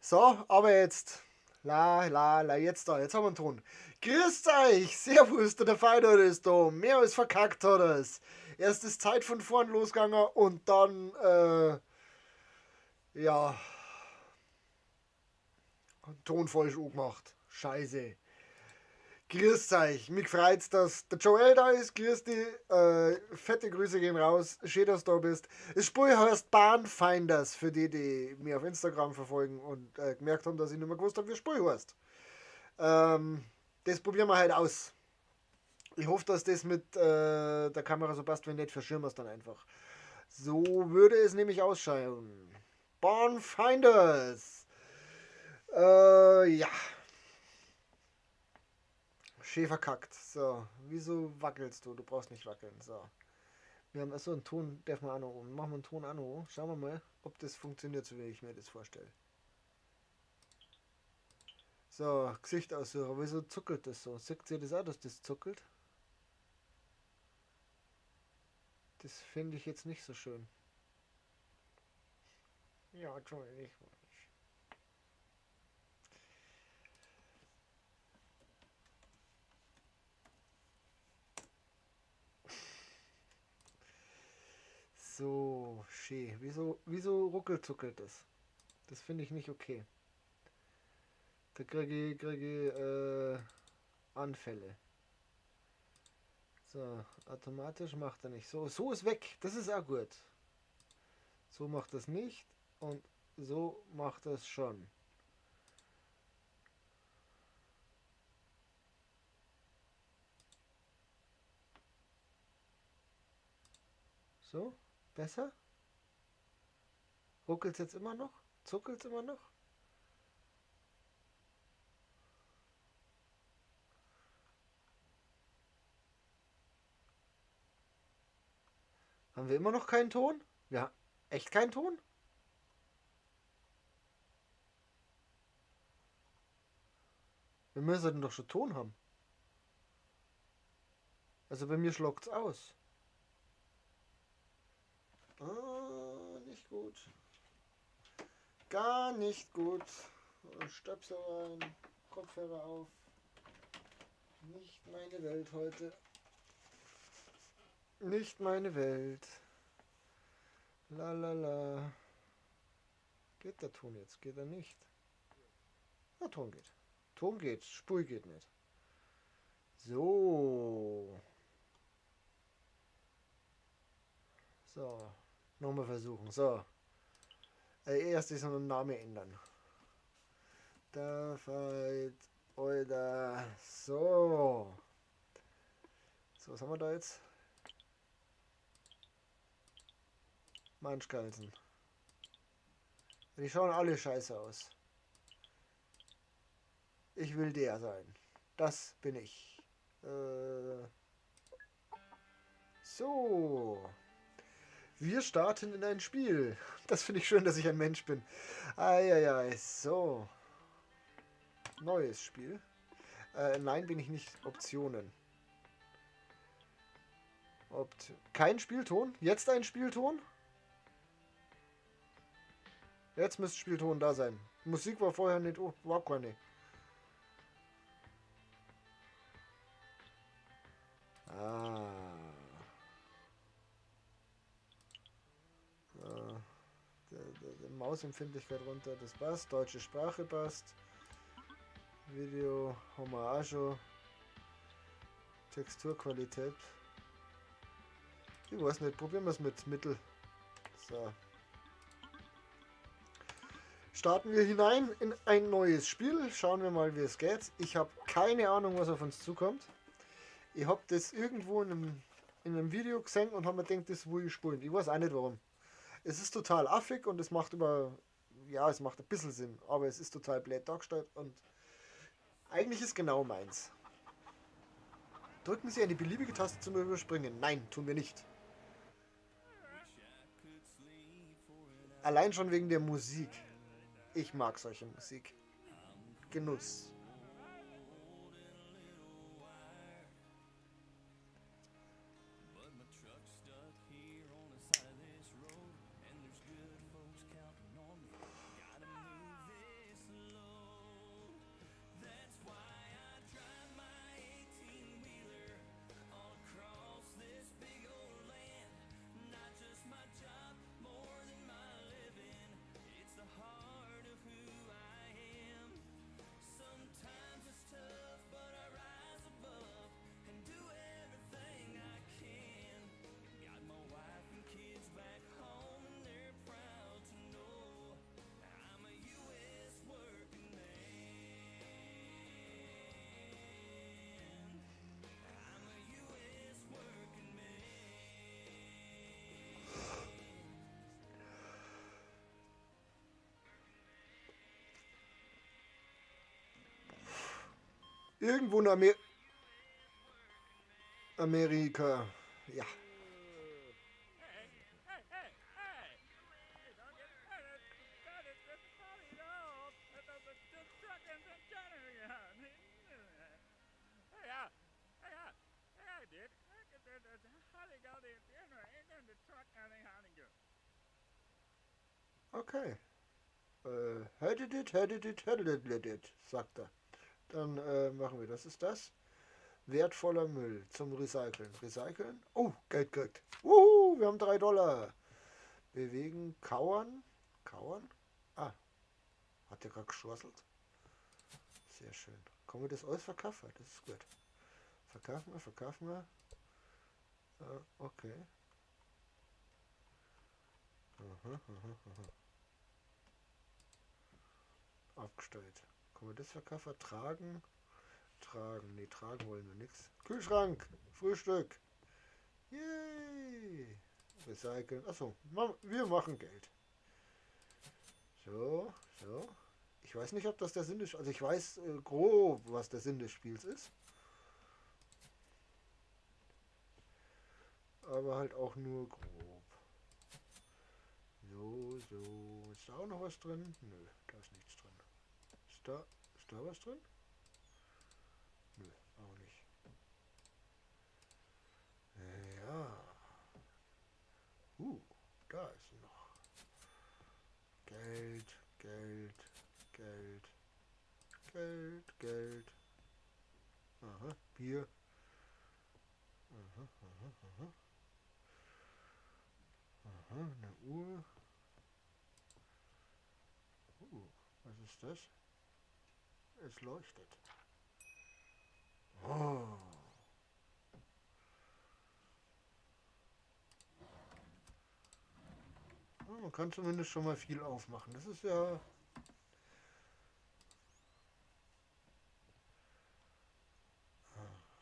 So, aber jetzt. Jetzt da, jetzt haben wir einen Ton. Grüßt euch, servus, der Feinder ist da. Mehr als verkackt hat er's. Erst ist Zeit von vorn losgegangen und dann, ja, Ton falsch angemacht. Scheiße. Grüßt euch, mich freut's, dass der Joel da ist. Grüß dich, fette Grüße gehen raus. Schön, dass du da bist. Das Spiel heißt Bahnfinders, für die, die mir auf Instagram verfolgen und gemerkt haben, dass ich nicht mehr gewusst habe, wie das Spiel heißt. Ähm, Das probieren wir halt aus. Ich hoffe, dass das mit der Kamera so passt, wenn nicht, verschirmen wir es dann einfach. So würde es nämlich ausschauen. Bahnfinders. Ja, schön verkackt. So, wieso wackelst du? Du brauchst nicht wackeln. So. Wir haben achso einen Ton, darf man auch noch um. Machen wir einen Ton auch noch. Schauen wir mal, ob das funktioniert, so wie ich mir das vorstelle. So, Gesicht aussuchen. Wieso zuckelt das so? Sieht ihr das auch, dass das zuckelt? Das finde ich jetzt nicht so schön. Ja, Entschuldigung. So, schön. Wieso ruckelzuckelt das? Das finde ich nicht okay. Da kriege ich Anfälle. So, automatisch macht er nicht. So ist weg. Das ist auch gut. So macht das nicht und so macht das schon. So, besser? Ruckelt es jetzt immer noch? Zuckelt es immer noch? Haben wir immer noch keinen Ton? Ja, echt keinen Ton? Wir müssen doch schon Ton haben. Also bei mir schlockt es aus. Nicht gut. Gar nicht gut. Stöpsel rein, Kopfhörer auf. Nicht meine Welt heute. Nicht meine Welt. La la la. Geht der Ton jetzt? Geht er nicht? Na, Ton geht. Ton geht. Spur geht nicht. So. So. Nochmal versuchen. So. Erst ist noch einen Namen ändern. Da fällt. Oder. So. So, was haben wir da jetzt? Manschkalzen. Die schauen alle scheiße aus. Ich will der sein. Das bin ich. So. Wir starten in ein Spiel. Das finde ich schön, dass ich ein Mensch bin. Eieiei, so. Neues Spiel. Nein, bin ich nicht. Optionen. Kein Spielton. Jetzt ein Spielton. Jetzt müsste Spielton da sein. Musik war vorher nicht. Oh, war keine. Ah. Die Mausempfindlichkeit runter, das passt. Deutsche Sprache passt. Video, Hommage. Texturqualität. Ich weiß nicht, probieren wir es mit Mittel. So. Starten wir hinein in ein neues Spiel. Schauen wir mal, wie es geht. Ich habe keine Ahnung, was auf uns zukommt. Ich habe das irgendwo in einem Video gesehen und habe mir gedacht, das will ich spielen. Ich weiß auch nicht warum. Es ist total affig und es macht es macht ein bisschen Sinn, aber es ist total blöd dargestellt und eigentlich ist genau meins. Drücken Sie eine beliebige Taste zum Überspringen. Nein, tun wir nicht. Allein schon wegen der Musik. Ich mag solche Musik. Genuss. Irgendwo in Amerika. Ja. Okay. Headed it, sagt er. Dann machen wir das. Ist das? Wertvoller Müll zum Recyceln. Recyceln? Oh, Geld. Wir haben $3. Bewegen, kauern. Kauern? Ah, hat der gerade geschwasselt? Sehr schön. Können wir das alles verkaufen? Das ist gut. Verkaufen wir. Okay. Aha. Abgestellt. Können wir das verkaufen? Tragen. Nee, tragen wollen wir nichts. Kühlschrank. Frühstück. Yay. Recyceln. Achso, wir machen Geld. So. Ich weiß nicht, ob das der Sinn des... Also ich weiß grob, was der Sinn des Spiels ist. Aber halt auch nur grob. So. Ist da auch noch was drin? Nö, da ist nichts drin. Ist da was drin? Nö, auch nicht. Ja. Da ist noch. Geld. Aha, Bier. Aha. Aha, eine Uhr. Was ist das? Es leuchtet. Oh. Man kann zumindest schon mal viel aufmachen. Das ist ja...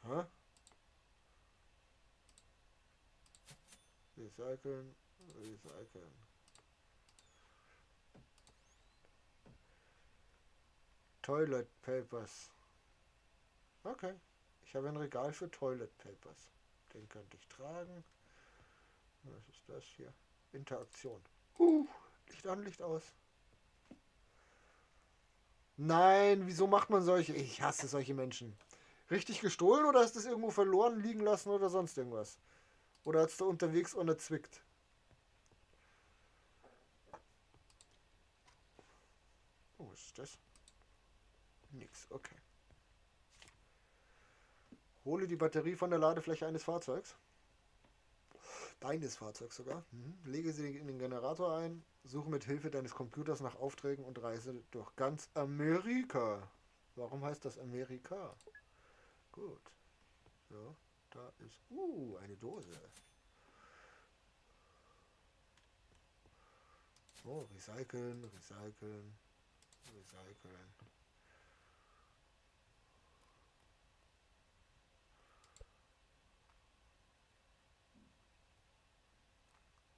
Aha. Recyceln. Toilet Papers. Okay. Ich habe ein Regal für Toilet Papers. Den könnte ich tragen. Was ist das hier? Interaktion. Licht an, Licht aus. Nein, wieso macht man solche? Ich hasse solche Menschen. Richtig gestohlen oder hast du es irgendwo verloren, liegen lassen oder sonst irgendwas? Oder hast du unterwegs ohne zwickt? Oh, was ist das? Nix, okay. Hole die Batterie von der Ladefläche eines Fahrzeugs. Deines Fahrzeugs sogar. Lege sie in den Generator ein, suche mit Hilfe deines Computers nach Aufträgen und reise durch ganz Amerika. Warum heißt das Amerika? Gut. So, da ist... eine Dose. Oh, recyceln.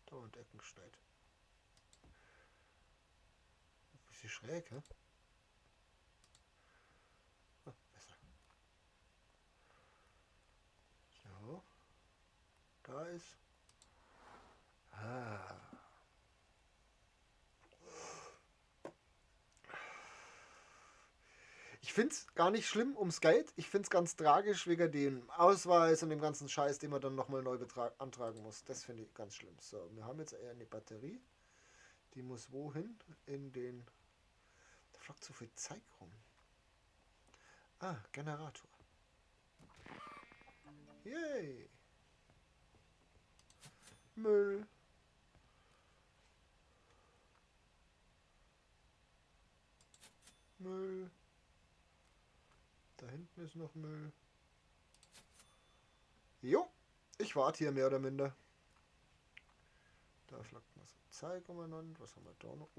Da und Eckenstedt. Bisschen schräg, hä? Besser. So. Da ist... Ich finde es gar nicht schlimm ums Geld. Ich finde es ganz tragisch wegen dem Ausweis und dem ganzen Scheiß, den man dann nochmal neu antragen muss. Das finde ich ganz schlimm. So, wir haben jetzt eher eine Batterie. Die muss wohin? In den... Da flockt so viel Zeug rum. Ah, Generator. Yay! Müll. Da hinten ist noch Müll. Jo, ich warte hier mehr oder minder. Da flackt mal so Zeug umeinander. Was haben wir da noch?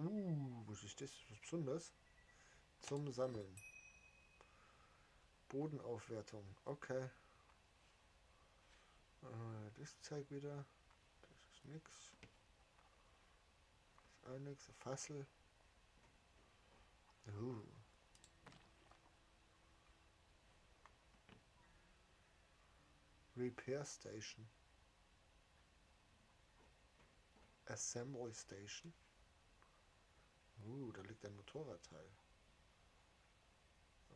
Was ist das? Was Besonderes? Zum Sammeln. Bodenaufwertung. Okay. Das Zeug wieder. Das ist nix. Das ist auch nix. Ein Fassel. Repair Station. Assembly Station. Da liegt ein Motorradteil.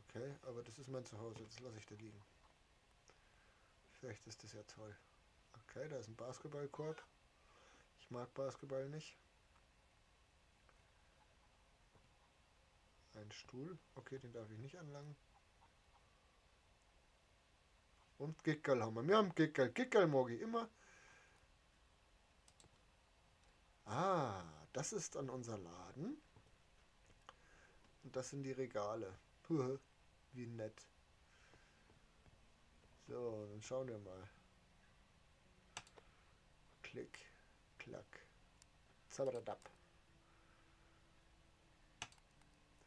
Okay, aber das ist mein Zuhause, das lasse ich da liegen. Vielleicht ist das ja toll. Okay, da ist ein Basketballkorb. Ich mag Basketball nicht. Ein Stuhl. Okay, den darf ich nicht anlangen. Und Gickerl haben wir. Wir haben Gickerl. Gickerl mag ich immer. Ah, das ist an unser Laden. Und das sind die Regale. Wie nett. So, dann schauen wir mal. Klick, klack. Zabadadab.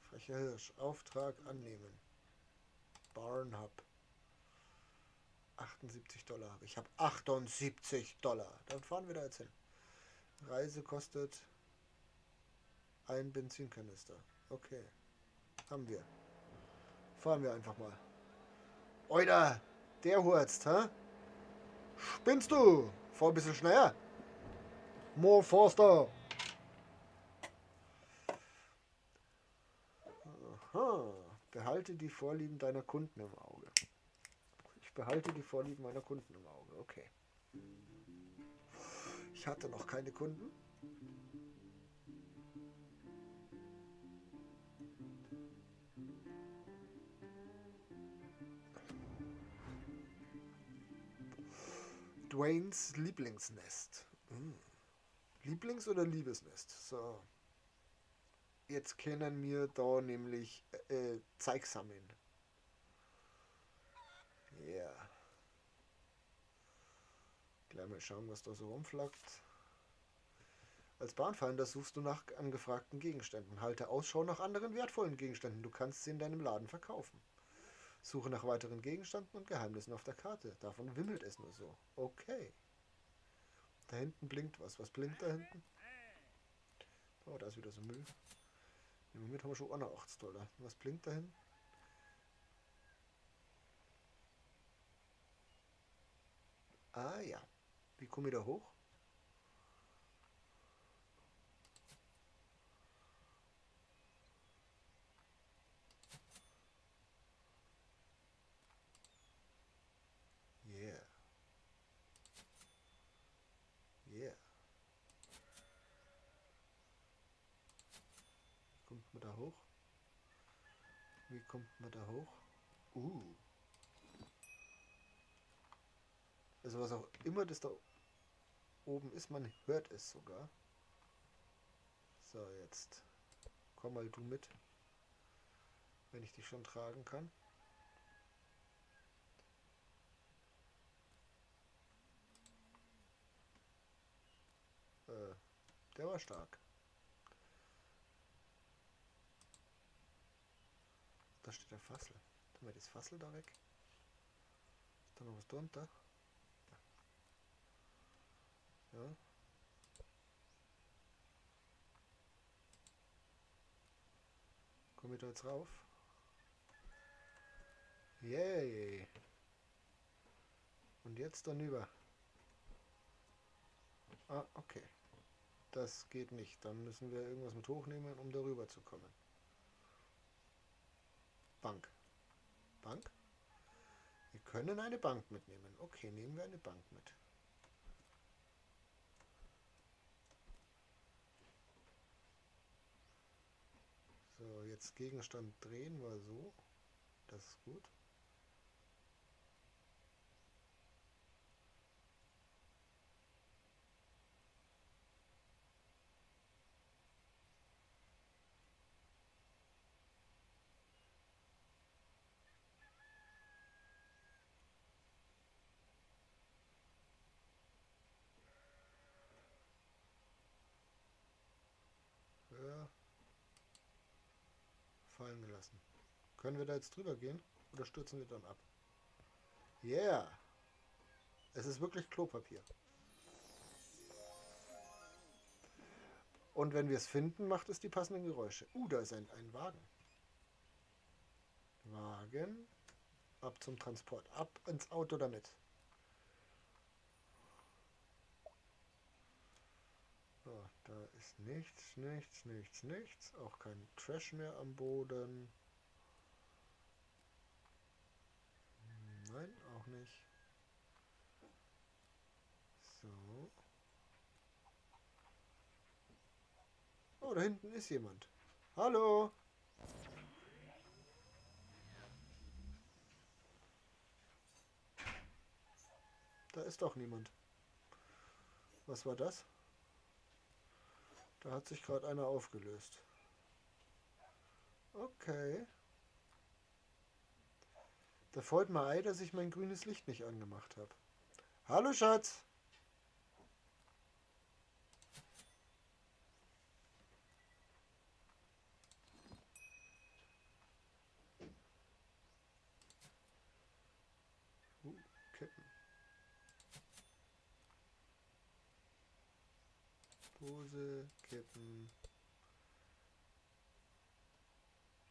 Frecher Hirsch. Auftrag annehmen. Barn Hub. 78 $. Ich habe 78 $. Dann fahren wir da jetzt hin. Reise kostet ein Benzinkanister. Okay. Haben wir. Fahren wir einfach mal. Oida! Der hurzt, hä? Spinnst du? Fahr ein bisschen schneller. More Forster. Aha. Behalte die Vorlieben deiner Kunden im Auge. Ich behalte die Vorlieben meiner Kunden im Auge. Okay. Ich hatte noch keine Kunden. Dwaynes Lieblingsnest. Lieblings- oder Liebesnest? So. Jetzt können wir da nämlich Zeug sammeln. Ja. Yeah. Gleich mal schauen, was da so rumflackt. Als Bahnfinder suchst du nach angefragten Gegenständen. Halte Ausschau nach anderen wertvollen Gegenständen. Du kannst sie in deinem Laden verkaufen. Suche nach weiteren Gegenständen und Geheimnissen auf der Karte. Davon wimmelt es nur so. Okay. Da hinten blinkt was. Was blinkt da hinten? Oh, da ist wieder so Müll. Im Moment haben wir schon auch noch 80 $. Was blinkt da hinten? Ah ja. Wie komme ich da hoch? Yeah. Yeah. Wie kommt man da hoch? Wie kommt man da hoch? Also was auch immer das da oben ist, man hört es sogar. So, jetzt komm mal du mit, wenn ich dich schon tragen kann. Der war stark. Da steht der Fassel. Tun wir das Fassel da weg. Ist da noch was drunter? Ja. Komme ich da jetzt rauf? Yay! Und jetzt dann über. Ah, okay. Das geht nicht. Dann müssen wir irgendwas mit hochnehmen, um darüber zu kommen. Bank. Bank? Wir können eine Bank mitnehmen. Okay, nehmen wir eine Bank mit. So, jetzt Gegenstand drehen war so. Das ist gut. Ja. Fallen gelassen. Können wir da jetzt drüber gehen? Oder stürzen wir dann ab? Yeah! Es ist wirklich Klopapier. Und wenn wir es finden, macht es die passenden Geräusche. Da ist ein Wagen. Wagen. Ab zum Transport. Ab ins Auto damit. Da ist nichts, nichts, nichts, nichts. Auch kein Trash mehr am Boden. Nein, auch nicht. So. Oh, da hinten ist jemand. Hallo? Da ist doch niemand. Was war das? Da hat sich gerade einer aufgelöst. Okay. Da freut mir ei, dass ich mein grünes Licht nicht angemacht habe. Hallo Schatz. Kippen. Dose, kippen.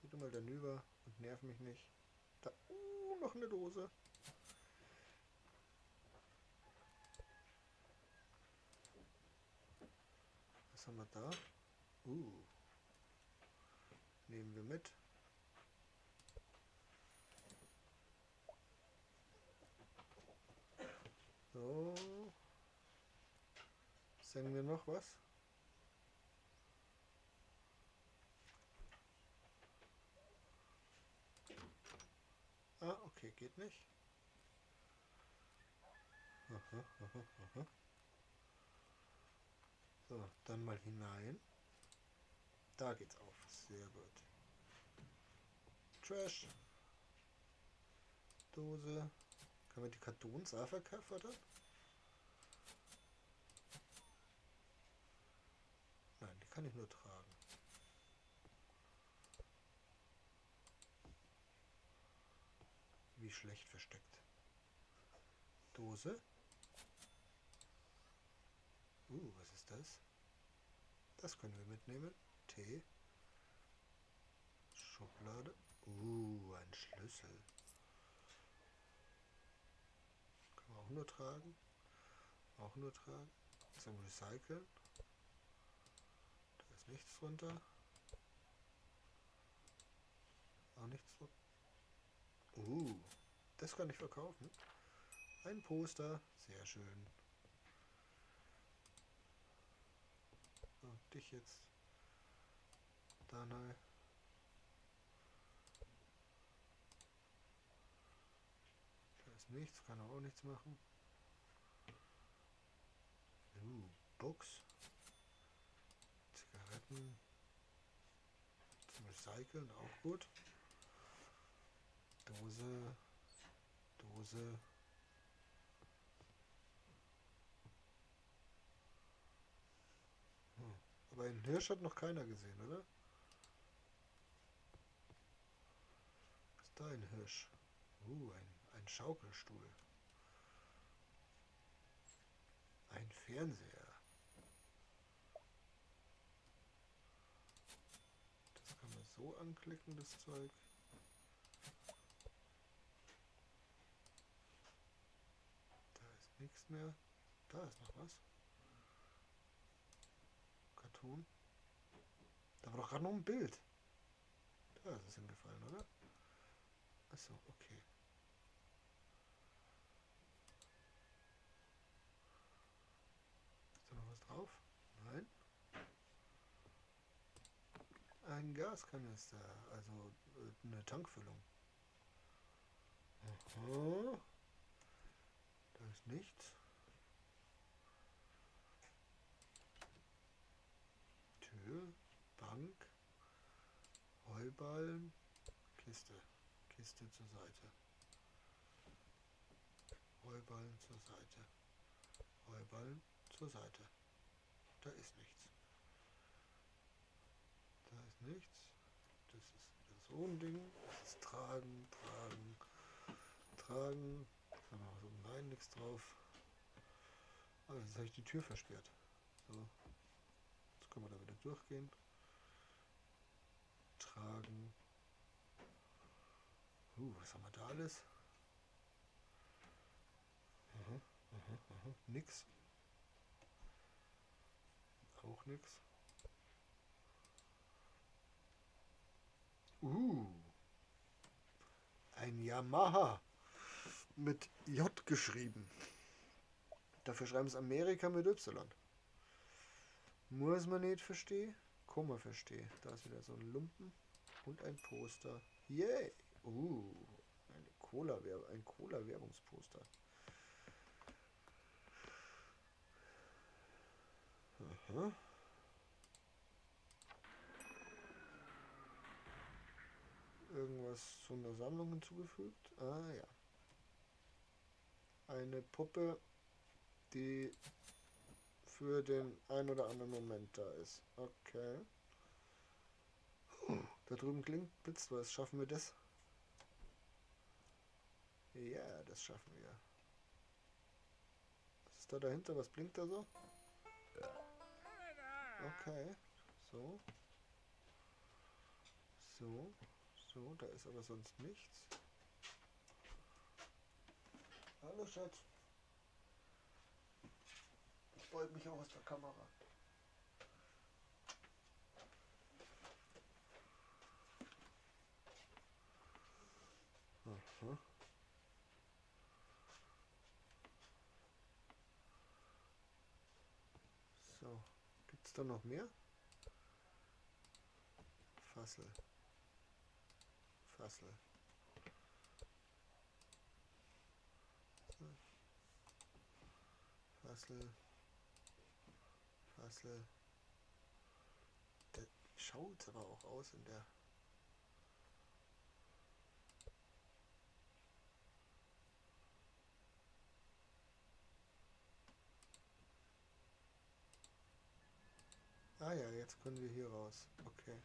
Geh du mal danüber und nerv mich nicht. Da, noch eine Dose. Was haben wir da? Nehmen wir mit. So. Singen wir noch was? Ah, okay, geht nicht. Aha, aha, aha. So, dann mal hinein. Da geht's auf. Sehr gut. Trash. Dose. Kann man die Kartons auch verkaufen? Nein, die kann ich nur tragen. Wie schlecht versteckt. Dose. Was ist das? Das können wir mitnehmen. Tee. Schublade. Ein Schlüssel. Kann man auch nur tragen. Auch nur tragen. Zum Recyceln. Da ist nichts drunter. Auch nichts drunter. Das kann ich verkaufen. Ein Poster. Sehr schön. So, dich jetzt. Daniel. Da ist nichts. Kann er auch nichts machen. Books. Zigaretten. Zum Recyceln. Auch gut. Dose. Dose. Aber einen Hirsch hat noch keiner gesehen, oder? Was ist da ein Hirsch? Ein Schaukelstuhl. Ein Fernseher. Das kann man so anklicken, das Zeug. Da ist nichts mehr. Da ist noch was. Cartoon. Da war doch gerade noch ein Bild. Da ist es hingefallen, oder? Achso, okay. Ist da noch was drauf? Nein. Ein Gaskanister, also eine Tankfüllung. Aha. Da ist nichts. Tür, Bank, Heuballen, Kiste. Kiste zur Seite. Heuballen zur Seite. Heuballen zur Seite. Da ist nichts. Da ist nichts. Das ist wieder so ein Ding. Das ist tragen, tragen, tragen. So, nein, nichts drauf. Ah, jetzt habe ich die Tür versperrt. So. Jetzt können wir da wieder durchgehen. Tragen. Was haben wir da alles? Nix. Auch nix. Ein Yamaha mit J geschrieben. Dafür schreiben es Amerika mit Y. Muss man nicht verstehen, kann man verstehen. Da ist wieder so ein Lumpen und ein Poster. Yay! Ein Cola-Werbungsposter. Aha. Irgendwas zu einer Sammlung hinzugefügt. Ah ja. Eine Puppe, die für den ein oder anderen Moment da ist. Okay. Da drüben klingt blitzt was. Schaffen wir das? Ja, das schaffen wir. Was ist da dahinter? Was blinkt da so? Okay. So. So. So, da ist aber sonst nichts. Hallo Schatz. Beug mich auch aus der Kamera. Aha. So. Gibt's da noch mehr? Fassel. Fassel. Fassel. Fassel. Der schaut aber auch aus in der... Ah ja, jetzt können wir hier raus. Okay.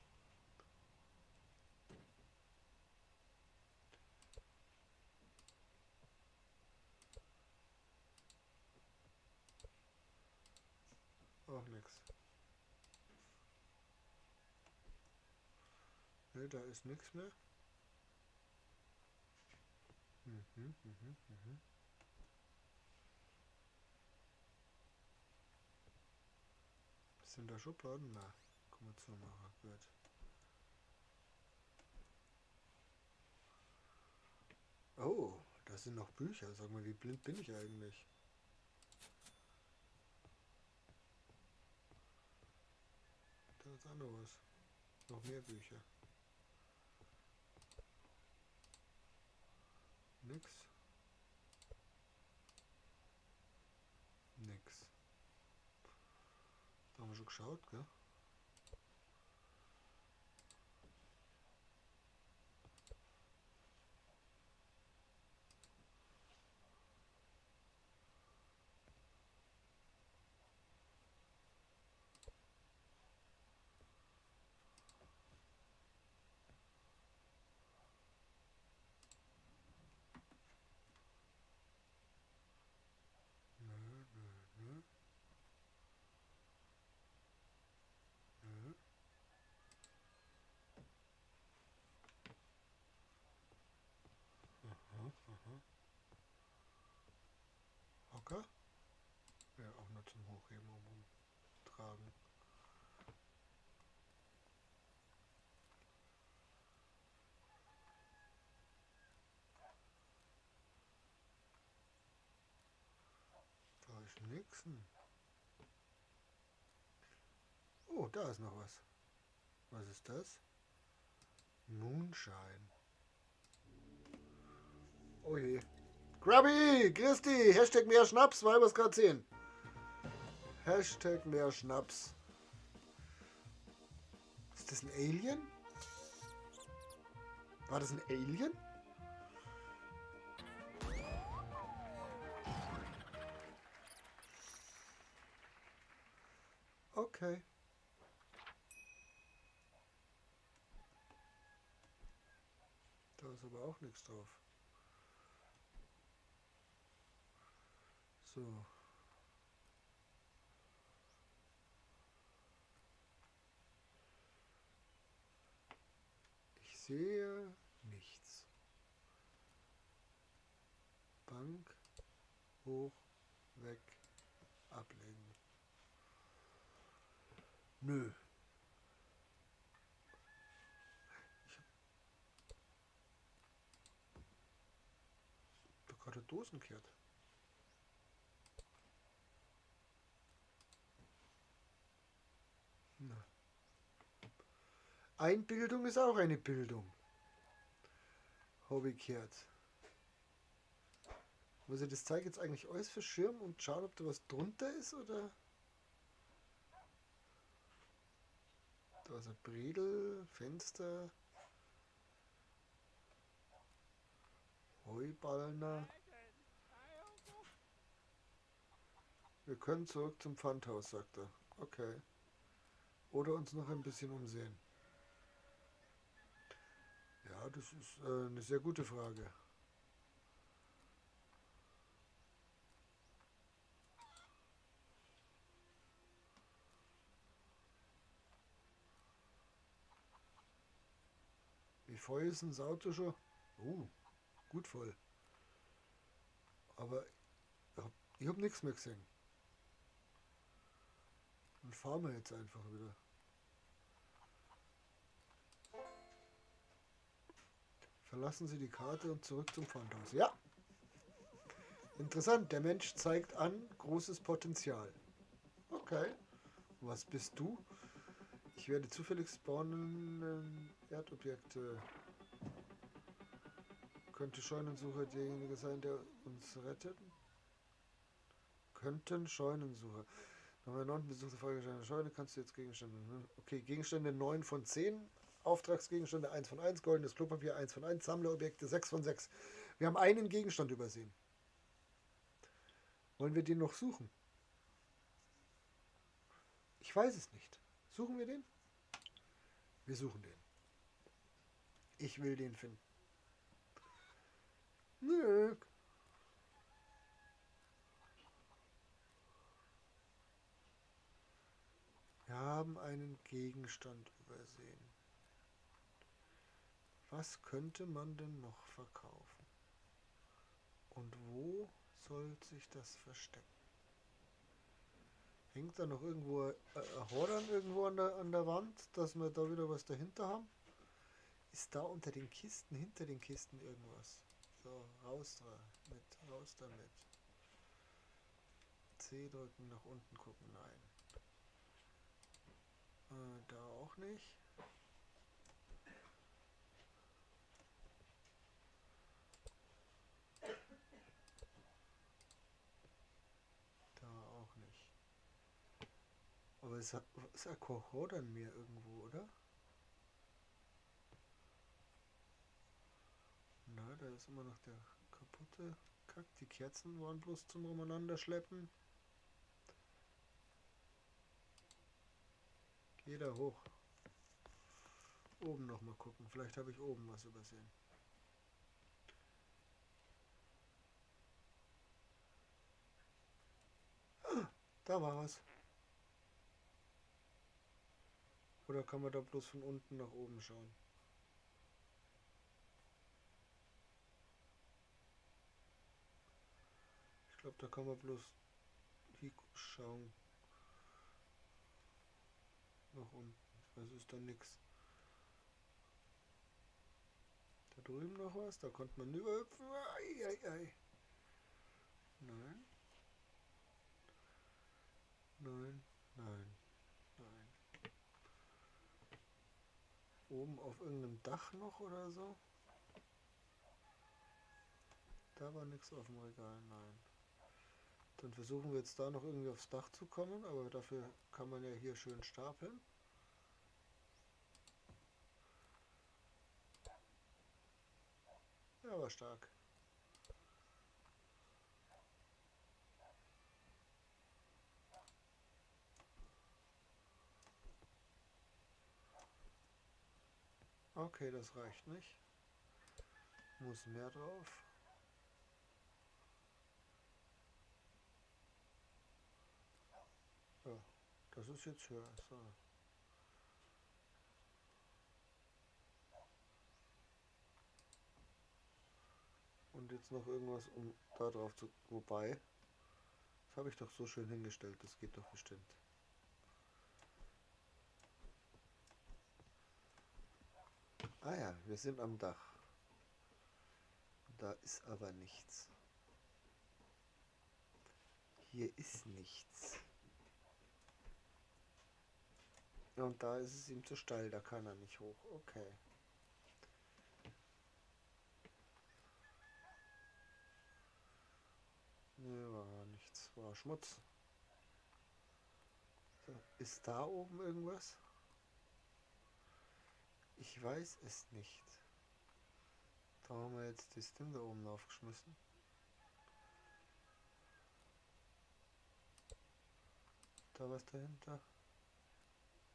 Auch nix. Ne, da ist nichts mehr. Mhm. Sind da Schubladen? Na, kommen wir zu machen. Gut. Oh, da sind noch Bücher. Sag mal, wie blind bin ich eigentlich? Da ist auch noch was. Noch mehr Bücher. Nix. Nix. Da haben wir schon geschaut, gell? Nö. Nö. Aha. Hocker? Ja, auch nur zum Hochheben und Umtragen. Da ist nix. Oh, da ist noch was. Was ist das? Moonshine. Oh je. Grubby, Christi, Hashtag mehr Schnaps, weil wir es gerade sehen. Hashtag mehr Schnaps. Ist das ein Alien? War das ein Alien? Okay. Da ist aber auch nichts drauf. So. Ich sehe nichts. Bank, hoch, weg, ablegen. Nö. Ich hab gerade Dosen gehört. Na. Einbildung ist auch eine Bildung. Habe ich gehört. Muss ich das Zeug jetzt eigentlich alles verschirmen und schauen, ob da was drunter ist, oder? Da ist ein Bredel, Fenster, Heuballner. Wir können zurück zum Pfandhaus, sagt er. Okay. Oder uns noch ein bisschen umsehen. Ja, das ist eine sehr gute Frage. Wie voll ist denn das Auto schon? Gut voll. Aber ich hab nichts mehr gesehen. Dann fahren wir jetzt einfach wieder. Verlassen Sie die Karte und zurück zum Pfandhaus. Ja, interessant. Der Mensch zeigt an großes Potenzial. Okay. Was bist du? Ich werde zufällig spawnen Erdobjekte. Könnte Scheunensucher derjenige sein, der uns rettet? Könnten Scheunensucher. Nach meiner 9. Besuch der Folge einer Scheune kannst du jetzt Gegenstände. Okay, Gegenstände 9 von 10. Auftragsgegenstände 1 von 1. Goldenes Klopapier 1 von 1. Sammlerobjekte 6 von 6. Wir haben einen Gegenstand übersehen. Wollen wir den noch suchen? Ich weiß es nicht. Suchen wir den? Wir suchen den. Ich will den finden. Nö. Wir haben einen Gegenstand übersehen. Was könnte man denn noch verkaufen? Und wo soll sich das verstecken? Hängt da noch irgendwo ein Horn irgendwo an der Wand, dass wir da wieder was dahinter haben? Ist da unter den Kisten, hinter den Kisten irgendwas? So, raus raus damit. C drücken, nach unten gucken, nein. Da auch nicht. Da auch nicht. Aber es ist ein Kohor an mir irgendwo, oder? Na, da ist immer noch der kaputte Kack. Die Kerzen waren bloß zum Umeinander schleppen. Geh da hoch. Oben noch mal gucken. Vielleicht habe ich oben was übersehen. Da war was. Oder kann man da bloß von unten nach oben schauen? Ich glaube, da kann man bloß hier schauen. Nach unten. Das ist dann nix. Da drüben noch was. Da konnte man überhüpfen. Ei, ei, ei. Nein. Nein. Nein. Nein. Oben auf irgendeinem Dach noch oder so? Da war nichts auf dem Regal. Nein. Dann versuchen wir jetzt da noch irgendwie aufs Dach zu kommen, aber dafür kann man ja hier schön stapeln. Ja, war stark. Okay, das reicht nicht. Muss mehr drauf. Ja, das ist jetzt höher. So. Und jetzt noch irgendwas, um da drauf zu... Wobei, das habe ich doch so schön hingestellt. Das geht doch bestimmt. wir sind am Dach. Da ist aber nichts. Hier ist nichts. Und da ist es ihm zu steil, da kann er nicht hoch. Okay. Ne, war nichts. War Schmutz. So, ist da oben irgendwas? Ich weiß es nicht. Da haben wir jetzt das Ding da oben aufgeschmissen. Da was dahinter?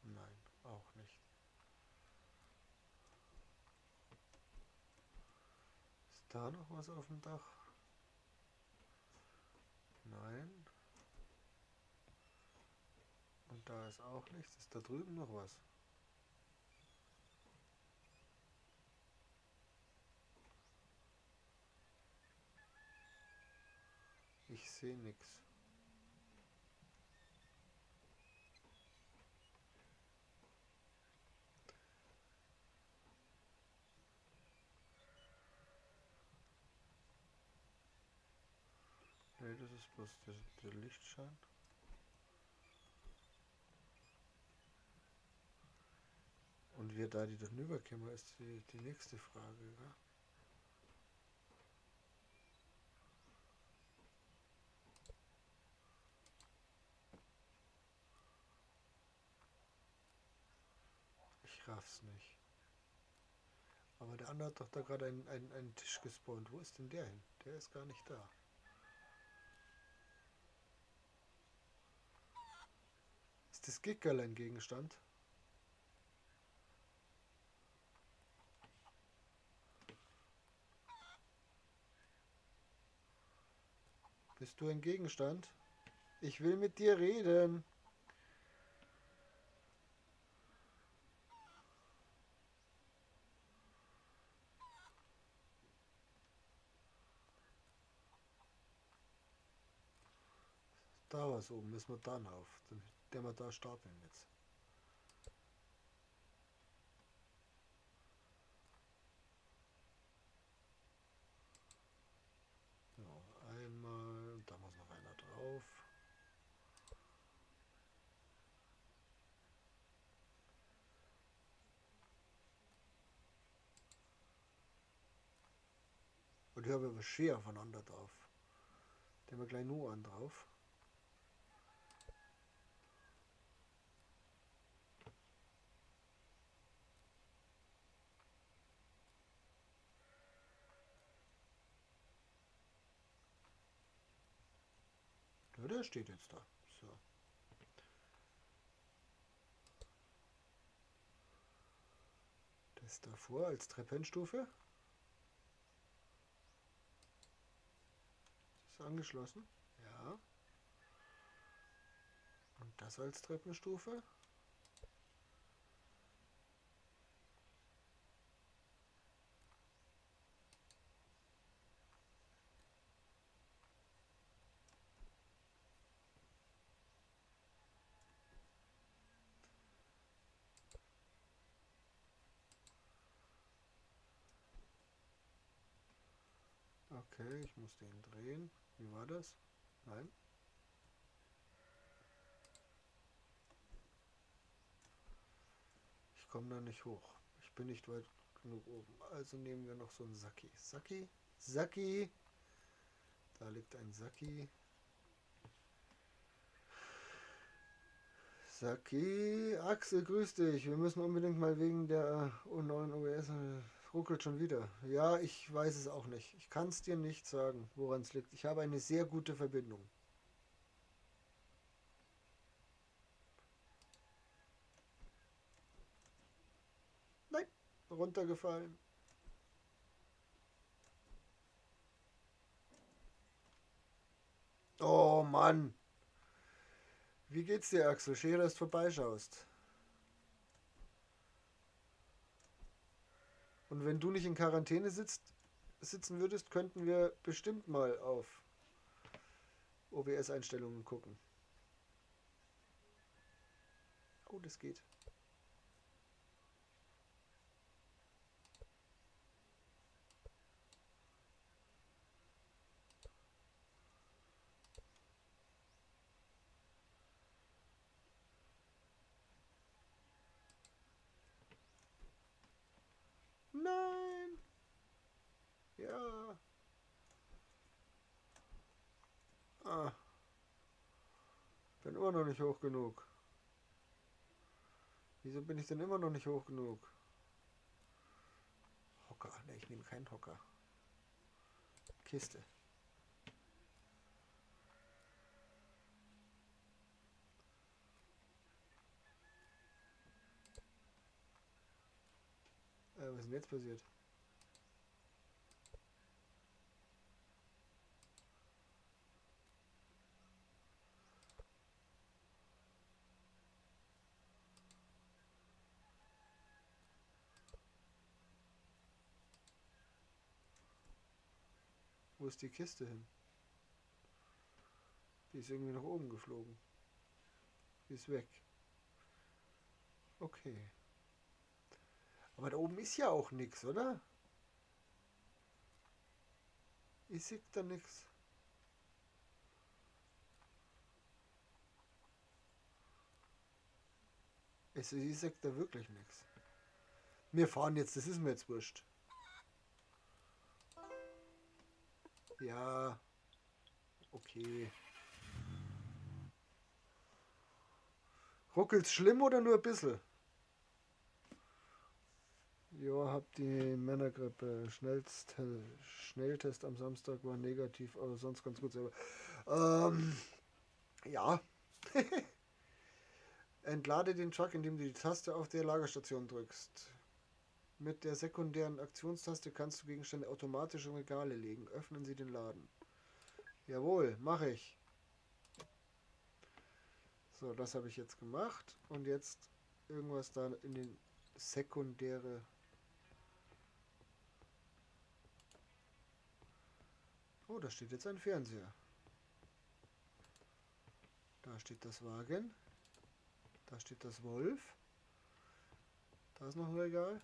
Nein, auch nicht. Ist da noch was auf dem Dach? Nein. Und da ist auch nichts. Ist da drüben noch was? Ich sehe nichts. Ne, das ist bloß der Lichtschein. Und wie da die rüberkommen, ist die nächste Frage. Ja? Ich raff's nicht. Aber der andere hat doch da gerade einen Tisch gespawnt. Wo ist denn der hin? Der ist gar nicht da. Ist das Gickerl ein Gegenstand? Bist du ein Gegenstand? Ich will mit dir reden. Da was oben, müssen wir dann auf. Der wir da stapeln jetzt. So, einmal, da muss noch einer drauf. Und ich habe aber schwer aufeinander drauf. Den wir gleich nur an drauf. Ja, der steht jetzt da. So. Das davor als Treppenstufe. Ist angeschlossen. Ja. Und das als Treppenstufe. Okay, ich muss den drehen. Wie war das? Nein. Ich komme da nicht hoch. Ich bin nicht weit genug oben. Also nehmen wir noch so einen Saki. Saki? Saki! Da liegt ein Saki. Saki, Axel, grüß dich. Wir müssen unbedingt mal wegen der neuen OBS. Ruckelt schon wieder. Ja, ich weiß es auch nicht. Ich kann es dir nicht sagen, woran es liegt. Ich habe eine sehr gute Verbindung. Nein, runtergefallen. Oh Mann. Wie geht's dir, Axel? Schön, dass du vorbeischaust. Und wenn du nicht in Quarantäne sitzen würdest, könnten wir bestimmt mal auf OBS-Einstellungen gucken. Oh, das geht. immer noch nicht hoch genug? Wieso bin ich denn immer noch nicht hoch genug? Hocker. Ne, ich nehme keinen Hocker. Kiste. Was ist denn jetzt passiert? Wo ist die Kiste hin? Die ist irgendwie nach oben geflogen. Die ist weg. Okay. Aber da oben ist ja auch nichts, oder? Ich sehe da nichts. Ich sehe da wirklich nichts. Wir fahren jetzt, das ist mir jetzt wurscht. Ja. Okay. Ruckelt's schlimm oder nur ein bisschen? Ja, hab die Männergrippe. Schnelltest am Samstag war negativ, aber sonst ganz gut selber. Ja. Entlade den Truck, indem du die Taste auf der Lagerstation drückst. Mit der sekundären Aktionstaste kannst du Gegenstände automatisch in Regale legen. Öffnen Sie den Laden. Jawohl, mache ich. So, das habe ich jetzt gemacht. Und jetzt irgendwas da in den sekundäre... Oh, da steht jetzt ein Fernseher. Da steht das Wagen. Da steht das Wolf. Da ist noch ein Regal.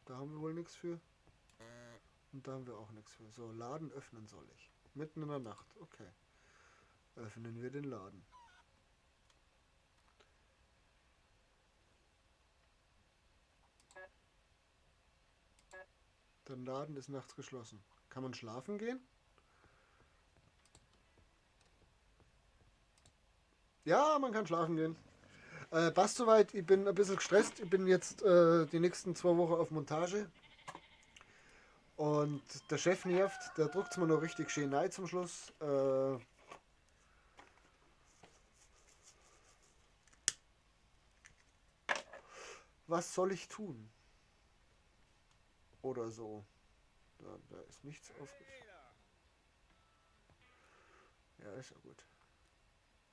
Da haben wir wohl nichts für. Und da haben wir auch nichts für. So, Laden öffnen soll ich. Mitten in der Nacht. Okay. Öffnen wir den Laden. Der Laden ist nachts geschlossen. Kann man schlafen gehen? Ja, man kann schlafen gehen. Passt soweit. Ich bin ein bisschen gestresst. Ich bin jetzt die nächsten 2 Wochen auf Montage. Und der Chef nervt. Der druckt es mir noch richtig schön rein zum Schluss. Was soll ich tun? Oder so. Da ist nichts aufgefallen. Ja, ist ja gut.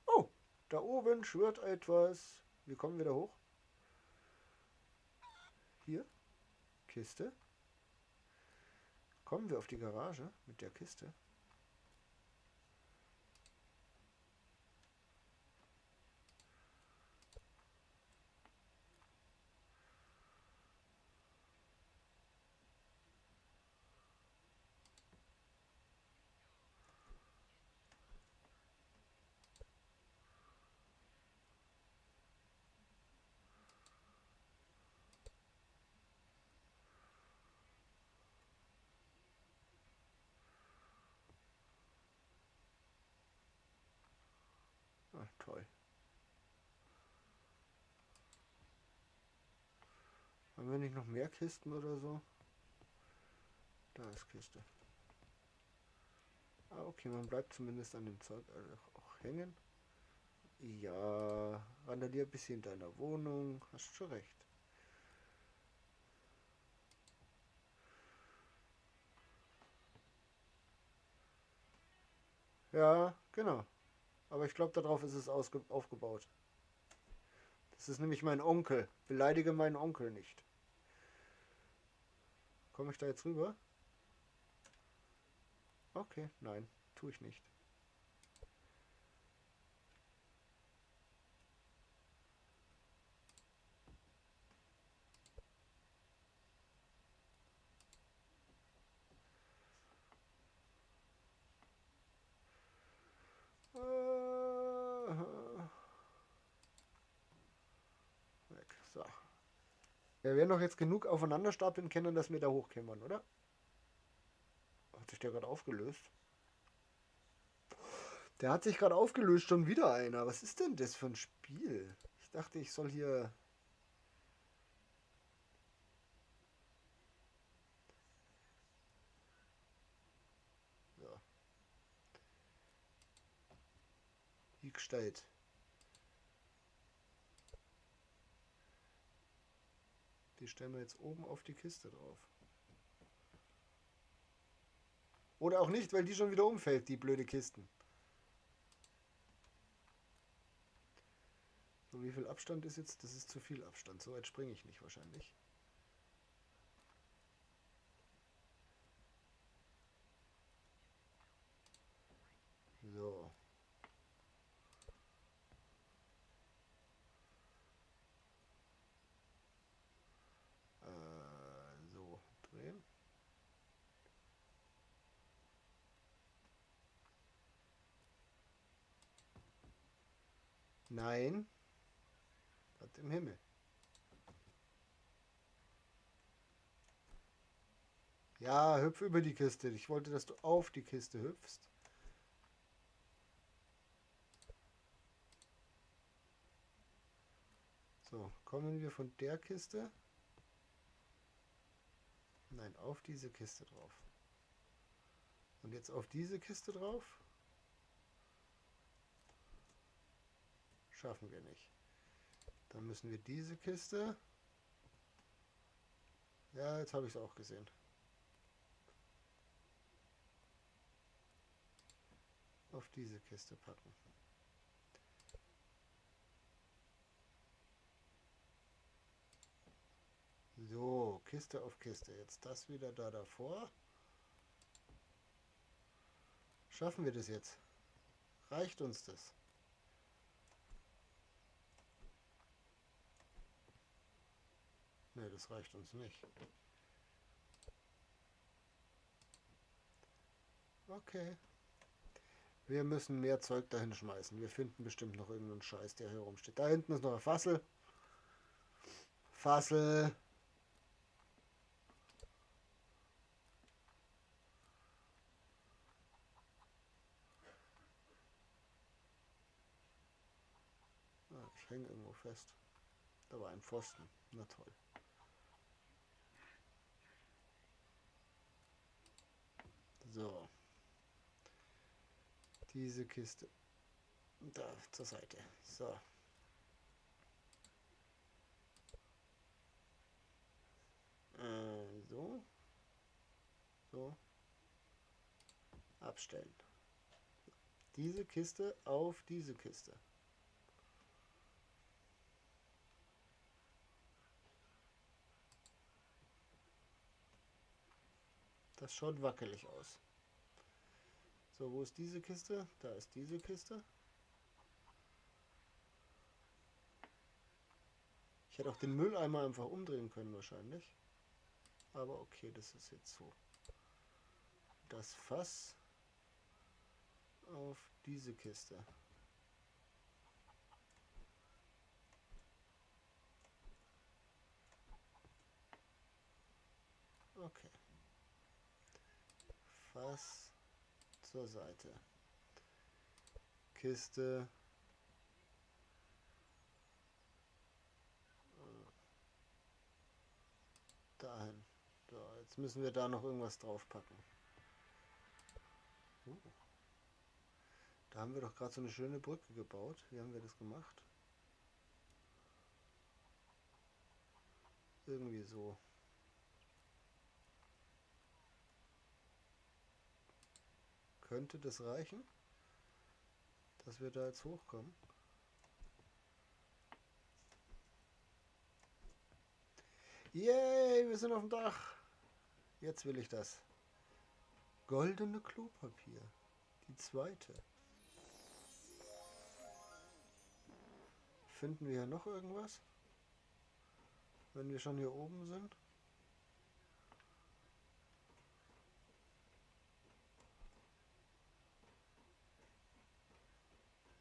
Oh, da oben schwirrt etwas. Wir kommen wieder hoch. Hier, Kiste. Kommen wir auf die Garage mit der Kiste. Ah, toll. Haben wir nicht noch mehr Kisten oder so? Da ist Kiste. Ah, okay, man bleibt zumindest an dem Zeug auch hängen. Ja, randalier ein bisschen in deiner Wohnung. Hast schon recht. Ja, genau. Aber ich glaube, darauf ist es aufgebaut. Das ist nämlich mein Onkel. Beleidige meinen Onkel nicht. Komme ich da jetzt rüber? Okay, nein, tue ich nicht. Weg, so. Wir werden doch jetzt genug aufeinander stapeln können, dass wir da hochkämmern, oder? Hat sich der gerade aufgelöst? Der hat sich gerade aufgelöst, schon wieder einer. Was ist denn das für ein Spiel? Ich dachte, ich soll hier... Ja, wie gestellt. Die stellen wir jetzt oben auf die Kiste drauf. Oder auch nicht, weil die schon wieder umfällt, die blöde Kisten. So, wie viel Abstand ist jetzt? Das ist zu viel Abstand. So weit springe ich nicht wahrscheinlich. So. So, drehen. Nein. Gott im Himmel. Ja, hüpf über die Kiste. Ich wollte, dass du auf die Kiste hüpfst. So, kommen wir von der Kiste. Nein, auf diese Kiste drauf. Und jetzt auf diese Kiste drauf. Schaffen wir nicht. Dann müssen wir diese Kiste... Ja, jetzt habe ich es auch gesehen. Auf diese Kiste packen. So, Kiste auf Kiste. Jetzt das wieder da davor. Schaffen wir das jetzt? Reicht uns das? Ne, das reicht uns nicht. Okay. Wir müssen mehr Zeug dahin schmeißen. Wir finden bestimmt noch irgendeinen Scheiß, der hier rumsteht. Da hinten ist noch ein Fassel. Fassel. Ah, ich hänge irgendwo fest. Da war ein Pfosten. Na toll. So. Diese Kiste. Da zur Seite. So. So. So. Abstellen. Diese Kiste auf diese Kiste. Das schaut wackelig aus. So, wo ist diese Kiste? Da ist diese Kiste. Ich hätte auch den Mülleimer einfach umdrehen können wahrscheinlich. Aber okay, das ist jetzt so. Das Fass auf diese Kiste. Okay. Fass zur Seite. Kiste. Dahin. So, jetzt müssen wir da noch irgendwas draufpacken. Da haben wir doch gerade so eine schöne Brücke gebaut. Wie haben wir das gemacht? Irgendwie so. Könnte das reichen, dass wir da jetzt hochkommen? Yay, wir sind auf dem Dach. Jetzt will ich das. Goldene Klopapier. Die zweite. Finden wir hier noch irgendwas? Wenn wir schon hier oben sind?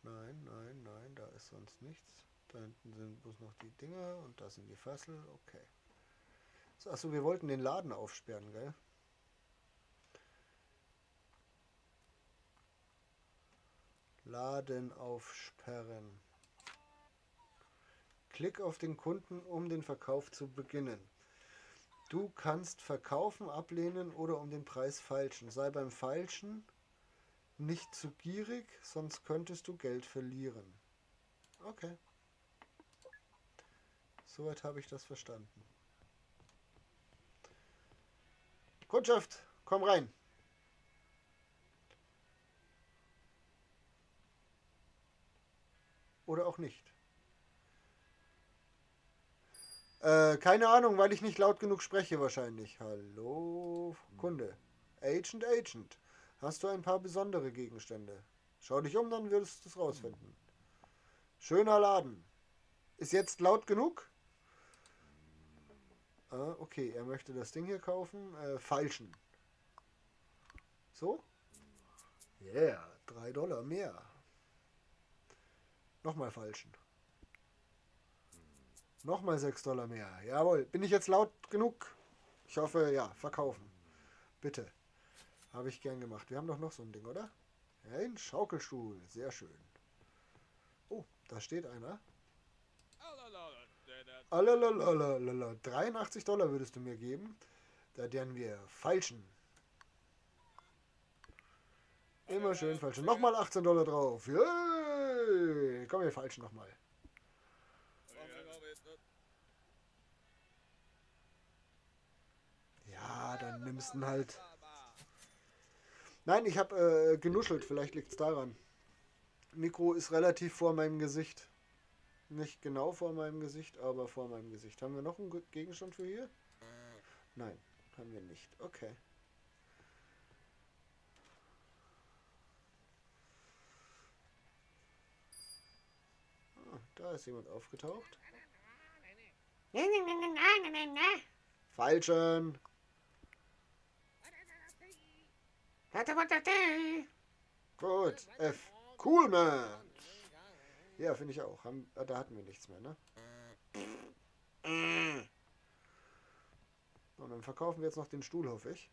Nein, nein, nein, da ist sonst nichts. Da hinten sind bloß noch die Dinger und da sind die Fassel. Okay. So, achso, wir wollten den Laden aufsperren, gell? Laden aufsperren. Klick auf den Kunden, um den Verkauf zu beginnen. Du kannst verkaufen, ablehnen oder um den Preis feilschen. Sei beim Feilschen nicht zu gierig, sonst könntest du Geld verlieren. Okay. Soweit habe ich das verstanden. Kundschaft, komm rein. Oder auch nicht. Keine Ahnung, weil ich nicht laut genug spreche wahrscheinlich. Hallo, Kunde. Agent. Hast du ein paar besondere Gegenstände? Schau dich um, dann wirst du es rausfinden. Schöner Laden. Ist jetzt laut genug? Okay, er möchte das Ding hier kaufen. Falschen. So? Yeah, $3 mehr. Nochmal falschen. Nochmal $6 mehr. Jawohl. Bin ich jetzt laut genug? Ich hoffe, ja. Verkaufen. Bitte. Habe ich gern gemacht. Wir haben doch noch so ein Ding, oder? Ein Schaukelstuhl. Sehr schön. Oh, da steht einer. Alalalala. $83 würdest du mir geben. Da werden wir falschen. Immer schön falschen. Nochmal $18 drauf. Yay. Komm, wir falschen nochmal. Ja, dann nimmst du ihn halt. Nein, ich habe genuschelt. Vielleicht liegt es daran. Mikro ist relativ vor meinem Gesicht. Nicht genau vor meinem Gesicht, aber vor meinem Gesicht. Haben wir noch einen Gegenstand für hier? Nein, haben wir nicht. Okay. Ah, da ist jemand aufgetaucht. Falschen. Gut. F. Cool, man. Ja, finde ich auch. Da hatten wir nichts mehr, ne? Und dann verkaufen wir jetzt noch den Stuhl, hoffe ich.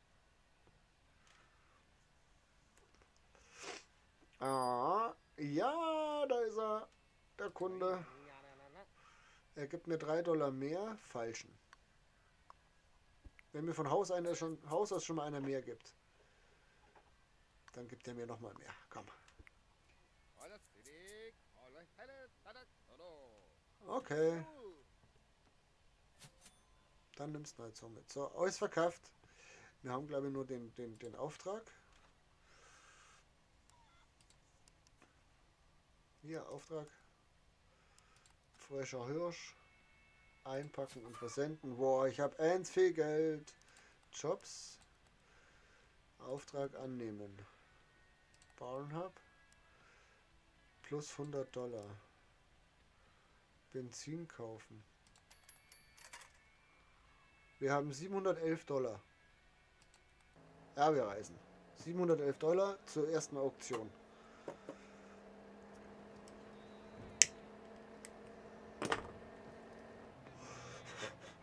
Ah, ja, da ist er. Der Kunde. Er gibt mir $3 mehr. Falschen. Wenn mir von Haus aus schon mal einer mehr gibt, dann gibt er mir nochmal mehr. Komm. Okay. Dann nimmst du halt so mit. So, alles verkauft. Wir haben, glaube ich, nur den Auftrag. Hier, Auftrag. Frischer Hirsch. Einpacken und versenden. Boah, ich habe viel Geld. Jobs. Auftrag annehmen. Barnhub. Plus $100. Benzin kaufen. Wir haben $711. Ja, wir reisen. $711 zur ersten Auktion.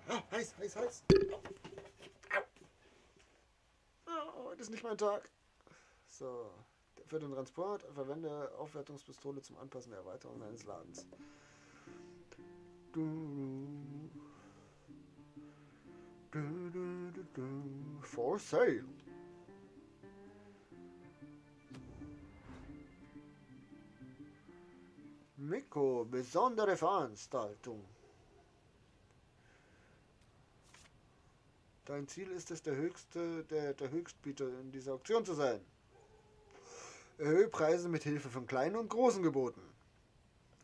Ah, heiß. Oh, heute ist nicht mein Tag. So, für den Transport verwende Aufwertungspistole zum Anpassen der Erweiterung eines Ladens. For sale. Mikro, besondere Veranstaltung. Dein Ziel ist es, der Höchstbieter in dieser Auktion zu sein. Erhöhe Preise mit Hilfe von kleinen und großen Geboten.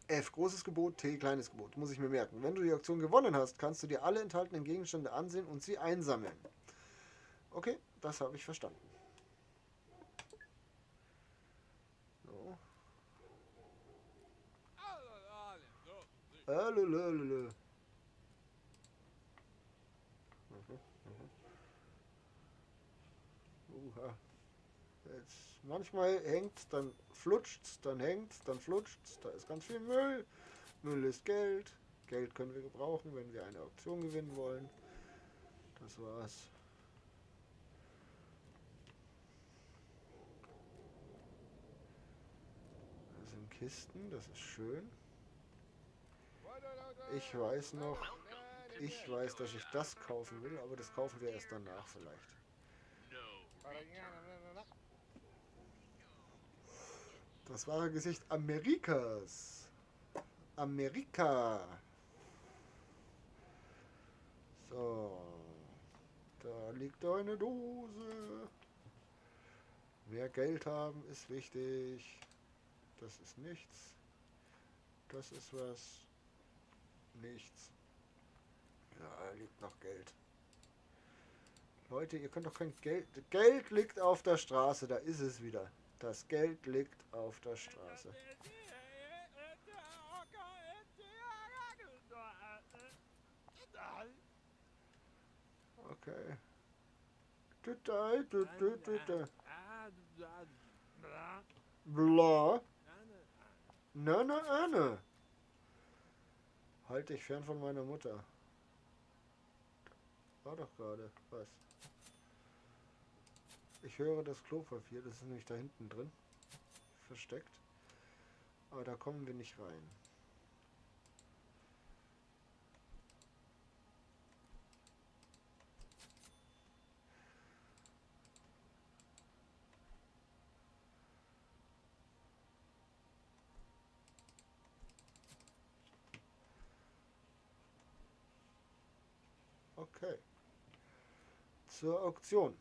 F, großes Gebot, T, kleines Gebot. Muss ich mir merken. Wenn du die Auktion gewonnen hast, kannst du dir alle enthaltenen Gegenstände ansehen und sie einsammeln. Okay, das habe ich verstanden. So. Jetzt manchmal hängt, dann flutscht, dann hängt, dann flutscht. Da ist ganz viel Müll. Müll ist Geld. Geld können wir gebrauchen, wenn wir eine Auktion gewinnen wollen. Das war's. Kisten, das ist schön. Ich weiß noch, dass ich das kaufen will, aber das kaufen wir erst danach vielleicht. Das wahre Gesicht Amerikas. Amerika. So. Da liegt eine Dose. Mehr Geld haben ist wichtig. Das ist nichts. Das ist was. Nichts. Ja, da liegt noch Geld. Leute, ihr könnt doch kein Geld... Geld liegt auf der Straße, da ist es wieder. Das Geld liegt auf der Straße. Okay. Bla. Na. Halt dich fern von meiner Mutter. War doch gerade. Was? Ich höre das Klopapier, das ist nämlich da hinten drin. Versteckt. Aber da kommen wir nicht rein. Okay. Zur Auktion.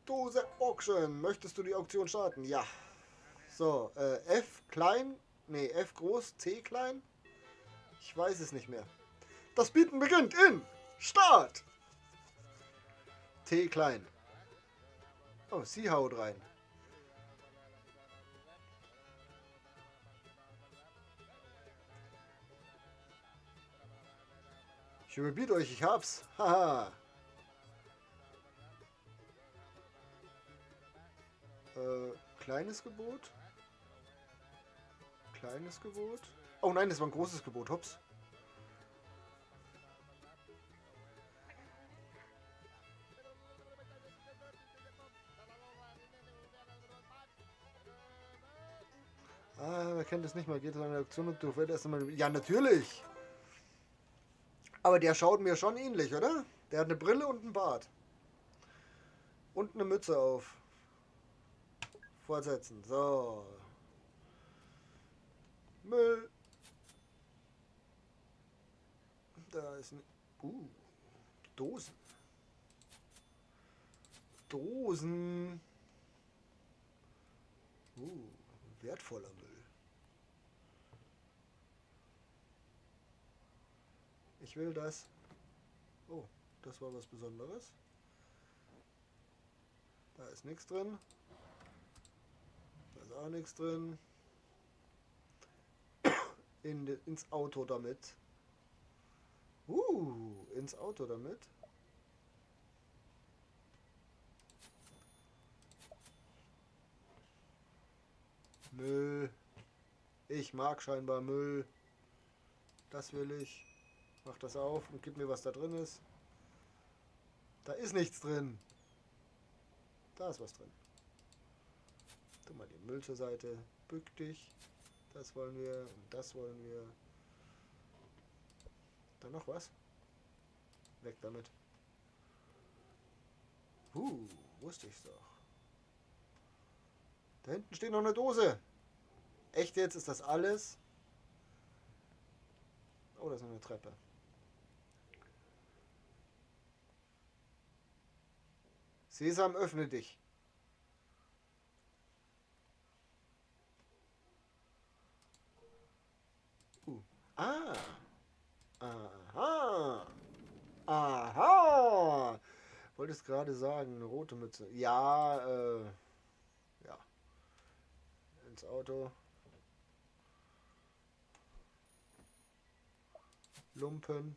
Dose Auction. Möchtest du die Auktion starten? Ja. So, F klein. Nee, F groß, C klein. Ich weiß es nicht mehr. Das Bieten beginnt in Start. T klein. Oh, sie haut rein. Ich überbiete euch, ich hab's. Haha. Kleines Gebot. Kleines Gebot. Oh nein, das war ein großes Gebot. Hops. Ah, wer kennt das nicht mal? Geht es an eine Auktion und du wirst erst einmal... Ja, natürlich! Aber der schaut mir schon ähnlich, oder? Der hat eine Brille und einen Bart. Und eine Mütze auf. Fortsetzen. So. Müll. Da ist ein... Dosen. Dosen. Wertvoller Müll. Ich will das. Oh, das war was Besonderes. Da ist nichts drin. Da ist auch nichts drin. Ins Auto damit. Ins Auto damit. Müll. Ich mag scheinbar Müll. Das will ich. Mach das auf und gib mir, was da drin ist. Da ist nichts drin. Da ist was drin. Tu mal den Müll zur Seite. Bück dich. Das wollen wir. Und das wollen wir. Dann noch was? Weg damit. Wusste ich's doch. Da hinten steht noch eine Dose. Echt jetzt? Ist das alles? Oh, da ist noch eine Treppe. Sesam, öffne dich. Aha. Aha. Wolltest gerade sagen, eine rote Mütze. Ja, ja. Ins Auto. Lumpen.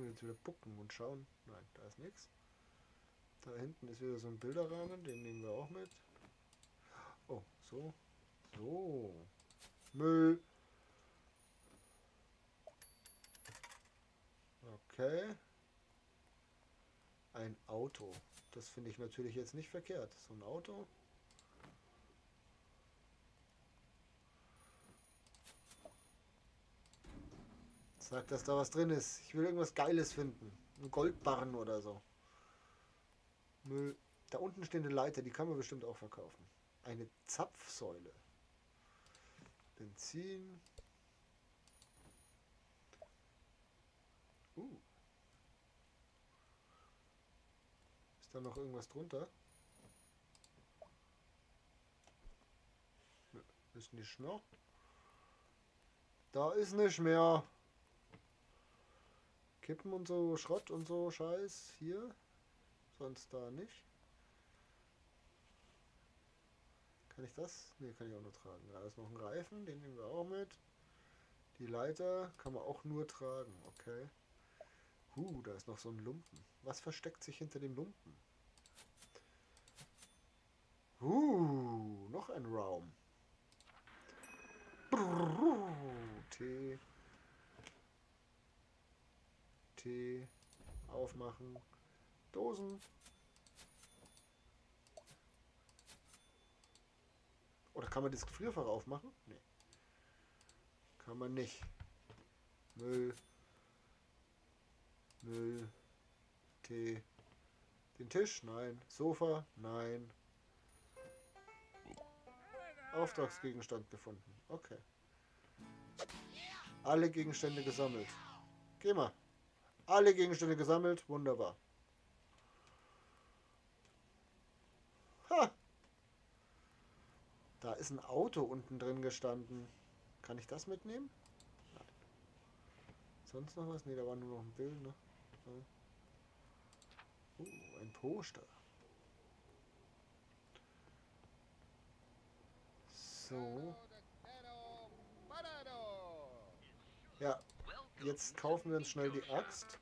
Jetzt wieder gucken und schauen. Nein, da ist nichts. Da hinten ist wieder so ein Bilderrahmen, den nehmen wir auch mit. Oh, so. So. Müll. Okay. Ein Auto. Das finde ich natürlich jetzt nicht verkehrt. So ein Auto. Sagt, dass da was drin ist. Ich will irgendwas Geiles finden. Ein Goldbarren oder so. Müll. Da unten stehende Leiter, die kann man bestimmt auch verkaufen. Eine Zapfsäule. Benzin. Ist da noch irgendwas drunter? Nö, ist nicht mehr. Da ist nicht mehr. Kippen und so, Schrott und so, Scheiß. Hier. Sonst da nicht. Kann ich das? Ne, kann ich auch nur tragen. Da ist noch ein Reifen, den nehmen wir auch mit. Die Leiter kann man auch nur tragen, okay. Da ist noch so ein Lumpen. Was versteckt sich hinter dem Lumpen? Noch ein Raum. Tee. Tee. Aufmachen. Dosen. Oder kann man das Gefrierfach aufmachen? Nee. Kann man nicht. Müll. Müll. Tee. Den Tisch? Nein. Sofa? Nein. Auftragsgegenstand gefunden. Okay. Alle Gegenstände gesammelt. Geh mal. Alle Gegenstände gesammelt. Wunderbar. Ha! Da ist ein Auto unten drin gestanden. Kann ich das mitnehmen? Nein. Sonst noch was? Ne, da war nur noch ein Bild, ne? Ein Poster. So. Ja, jetzt kaufen wir uns schnell die Axt.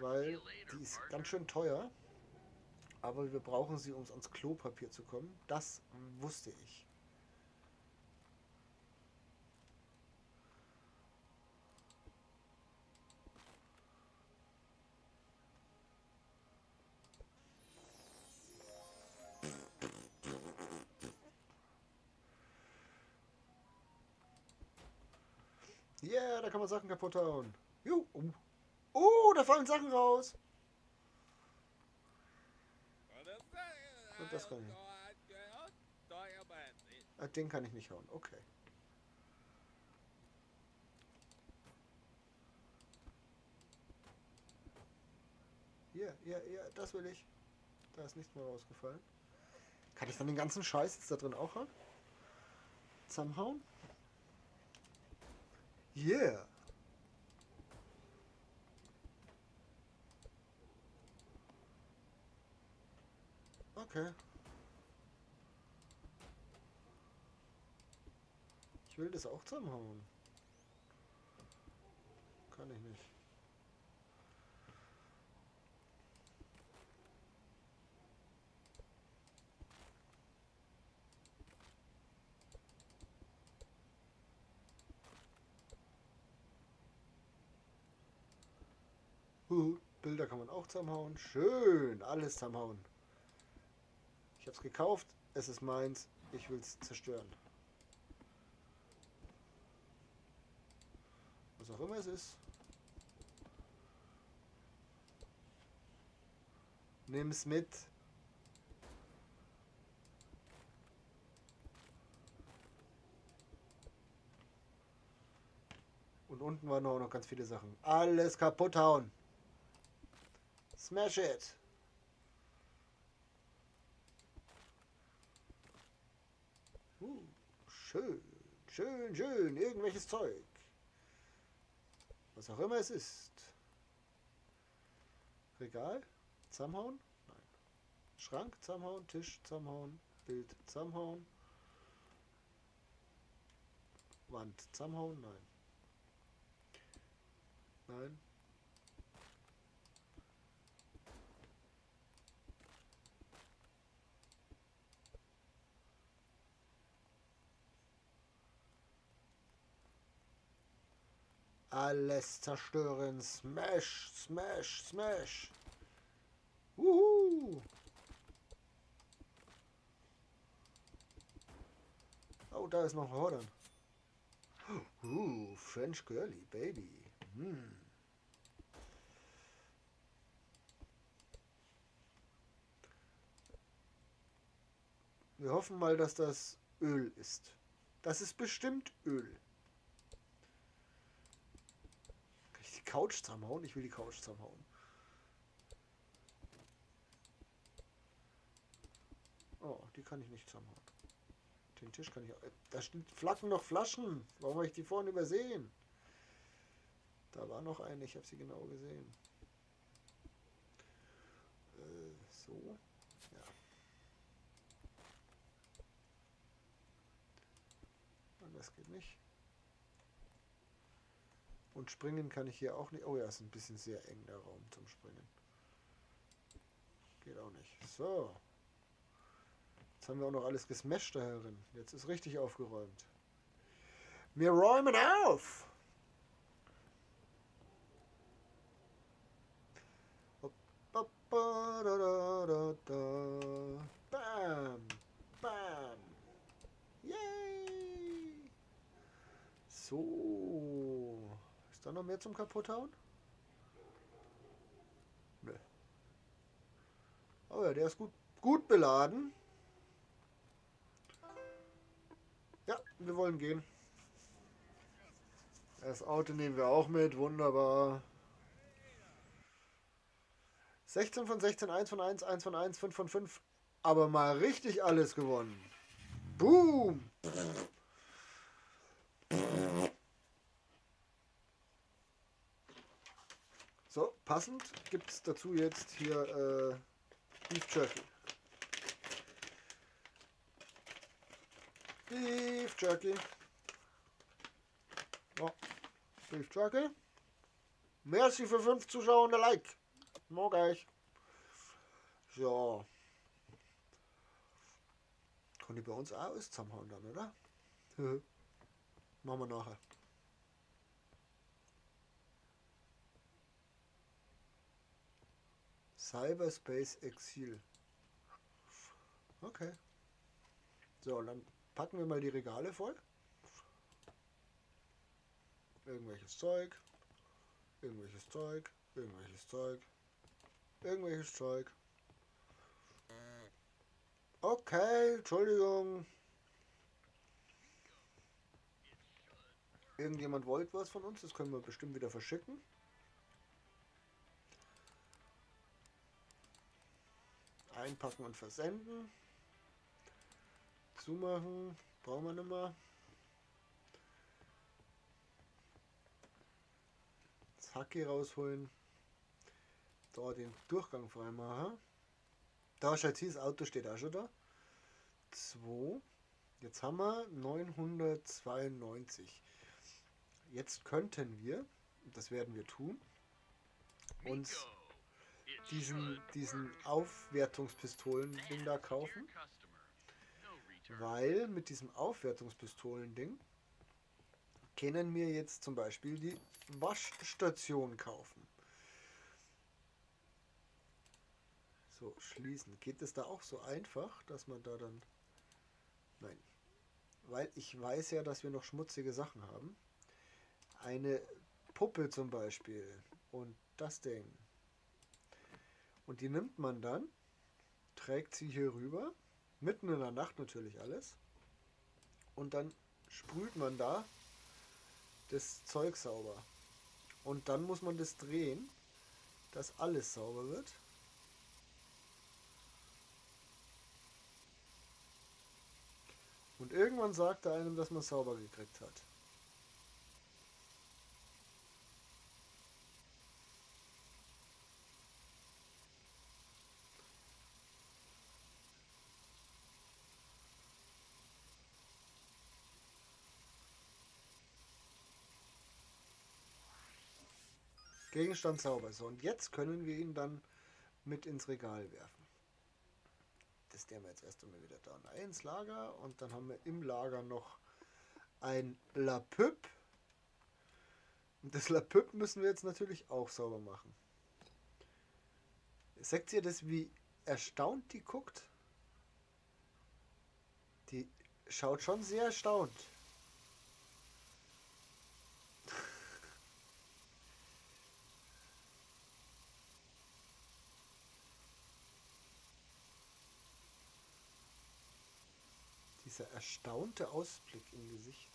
Weil die ist ganz schön teuer. Aber wir brauchen sie, um ans Klopapier zu kommen. Das wusste ich. Yeah, da kann man Sachen kaputt hauen. Da fallen Sachen raus. Und das kann ich. Den kann ich nicht hauen. Okay. Hier, das will ich. Da ist nichts mehr rausgefallen. Kann ich dann den ganzen Scheiß jetzt da drin auch haben? Zusammenhauen? Yeah. Okay. Ich will das auch zusammenhauen. Kann ich nicht. Bilder kann man auch zusammenhauen. Schön, alles zusammenhauen. Ich habe es gekauft, es ist meins, ich will es zerstören. Was auch immer es ist. Nimm's mit. Und unten waren auch noch ganz viele Sachen. Alles kaputt hauen. Smash it. Schön, schön, schön. Irgendwelches Zeug. Was auch immer es ist. Regal? Zusammenhauen? Nein. Schrank zusammenhauen, Tisch zusammenhauen, Bild zusammenhauen. Wand zusammenhauen? Nein. Nein. Alles zerstören. Smash, smash, smash. Wuhu. Oh, da ist noch ein Horden. French Girly, Baby. Wir hoffen mal, dass das Öl ist. Das ist bestimmt Öl. Kann ich die Couch zusammenhauen? Ich will die Couch zusammenhauen. Oh, die kann ich nicht zusammenhauen. Den Tisch kann ich auch. Da flacken noch Flaschen. Warum habe ich die vorhin übersehen? Da war noch eine, ich habe sie genau gesehen. So. Ja. Und das geht nicht. Und springen kann ich hier auch nicht. Oh ja, ist ein bisschen sehr eng der Raum zum Springen. Geht auch nicht. So. Jetzt haben wir auch noch alles gesmashed da herin. Jetzt ist richtig aufgeräumt. Wir räumen auf! Bam! Bam! Yay! So. Ist da noch mehr zum Kaputthauen? Nö. Oh ja, der ist gut beladen. Ja, wir wollen gehen. Das Auto nehmen wir auch mit. Wunderbar. 16 von 16, 1 von 1, 1 von 1, 5 von 5. Aber mal richtig alles gewonnen. Boom! So, passend gibt es dazu jetzt hier Beef Jerky. Beef Jerky. Oh, Beef Jerky. Merci für 5 Zuschauer und ein Like. Morgen gleich. So. Können die bei uns auch alles zusammenhauen dann, oder? Machen wir nachher. Cyberspace Exil. Okay. So, und dann packen wir mal die Regale voll. Irgendwelches Zeug. Irgendwelches Zeug. Irgendwelches Zeug. Irgendwelches Zeug. Okay, Entschuldigung. Irgendjemand wollte was von uns, das können wir bestimmt wieder verschicken. Einpacken und versenden. Zumachen, brauchen wir nicht mehr. Das Hacki rausholen. Da den Durchgang freimachen. Da schaut das Auto steht auch schon da. 2. Jetzt haben wir 992. Jetzt könnten wir, das werden wir tun, uns diesen Aufwertungspistolen-Ding da kaufen. Weil mit diesem Aufwertungspistolen-Ding können wir jetzt zum Beispiel die Waschstation kaufen. So, schließen. Geht es da auch so einfach, dass man da dann... Nein. Weil ich weiß ja, dass wir noch schmutzige Sachen haben. Eine Puppe zum Beispiel. Und das Ding. Und die nimmt man dann, trägt sie hier rüber. Mitten in der Nacht natürlich alles. Und dann sprüht man da das Zeug sauber. Und dann muss man das drehen, dass alles sauber wird. Und irgendwann sagt er einem, dass man es sauber gekriegt hat. Gegenstand sauber. So, und jetzt können wir ihn dann mit ins Regal werfen. Das stellen wir jetzt erst einmal wieder da ins Lager. Und dann haben wir im Lager noch ein La Püpp. Und das La Püpp müssen wir jetzt natürlich auch sauber machen. Seht ihr das, wie erstaunt die guckt? Die schaut schon sehr erstaunt. Dieser erstaunte Ausblick im Gesicht.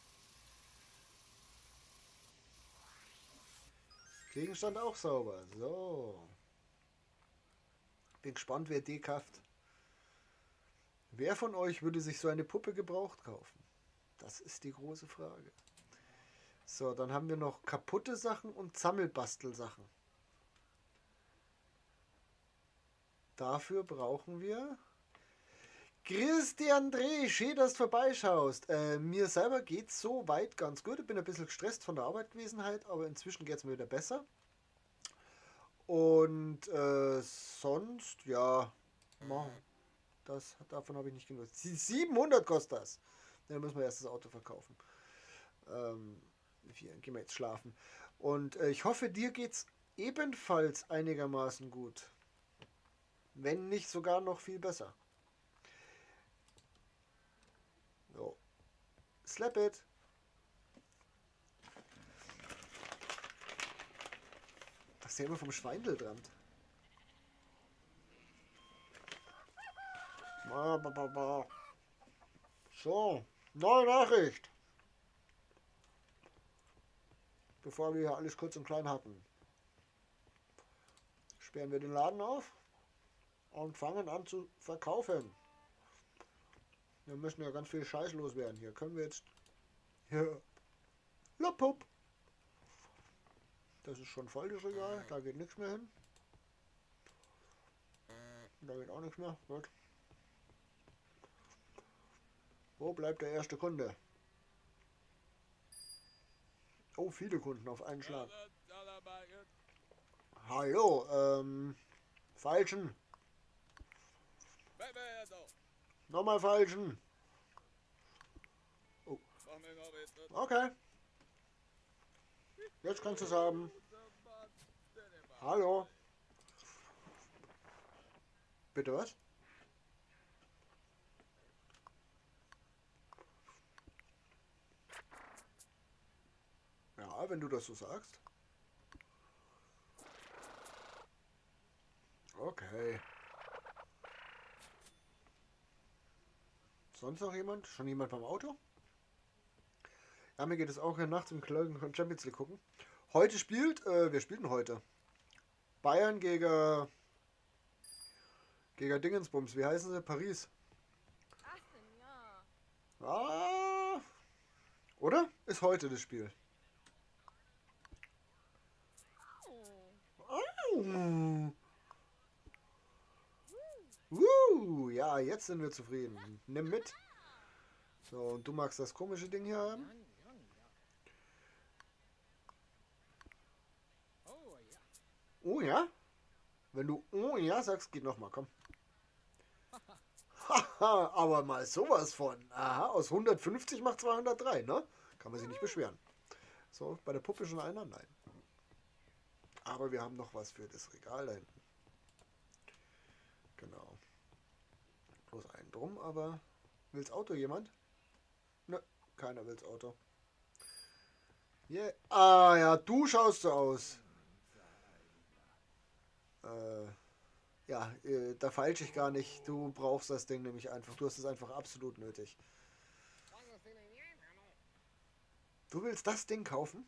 Gegenstand auch sauber. So. Bin gespannt, wer die kauft. Wer von euch würde sich so eine Puppe gebraucht kaufen? Das ist die große Frage. So, dann haben wir noch kaputte Sachen und Sammelbastelsachen. Dafür brauchen wir... Christian Dreh, schön, dass du vorbeischaust. Mir selber geht es so weit ganz gut. Ich bin ein bisschen gestresst von der Arbeit gewesen halt, aber inzwischen geht es mir wieder besser. Und sonst, ja, davon habe ich nicht genutzt. 700 kostet das. Dann müssen wir erst das Auto verkaufen. Gehen wir jetzt schlafen. Und ich hoffe, dir geht's ebenfalls einigermaßen gut. Wenn nicht sogar noch viel besser. So. Slap it. Das ist ja immer vom Schweindel dran. So, neue Nachricht. Bevor wir hier alles kurz und klein hatten. Sperren wir den Laden auf und fangen an zu verkaufen. Wir müssen ja ganz viel Scheiß loswerden. Hier können wir jetzt... Hier. Lapup. Das ist schon voll, das Regal. Da geht nichts mehr hin. Da geht auch nichts mehr. Gut. Wo bleibt der erste Kunde? Oh, viele Kunden auf einen Schlag. Hallo, falschen. Nochmal falschen. Oh. Okay. Jetzt kannst du es haben. Hallo. Bitte was? Ja, wenn du das so sagst. Okay. Sonst noch jemand? Schon jemand beim Auto? Ja, mir geht es auch hier nachts im Köln Champions League gucken. Heute spielt, wer spielt denn heute? Bayern gegen Dingensbums. Wie heißen sie? Paris. Ah, oder? Ist heute das Spiel. Ja, jetzt sind wir zufrieden. Nimm mit. So, und du magst das komische Ding hier haben? Oh ja? Wenn du oh ja sagst, geht nochmal, komm. Haha, aber mal sowas von. Aha, aus 150 macht 203, ne? Kann man sich nicht beschweren. So, bei der Puppe schon einer? Nein. Aber wir haben noch was für das Regal da hinten. Genau. Bloß einen drum, aber... Will's Auto jemand? Ne, keiner will's Auto. Yeah. Ah ja, du schaust so aus. Ja, da falsch ich gar nicht. Du brauchst das Ding nämlich einfach. Du hast es einfach absolut nötig. Du willst das Ding kaufen?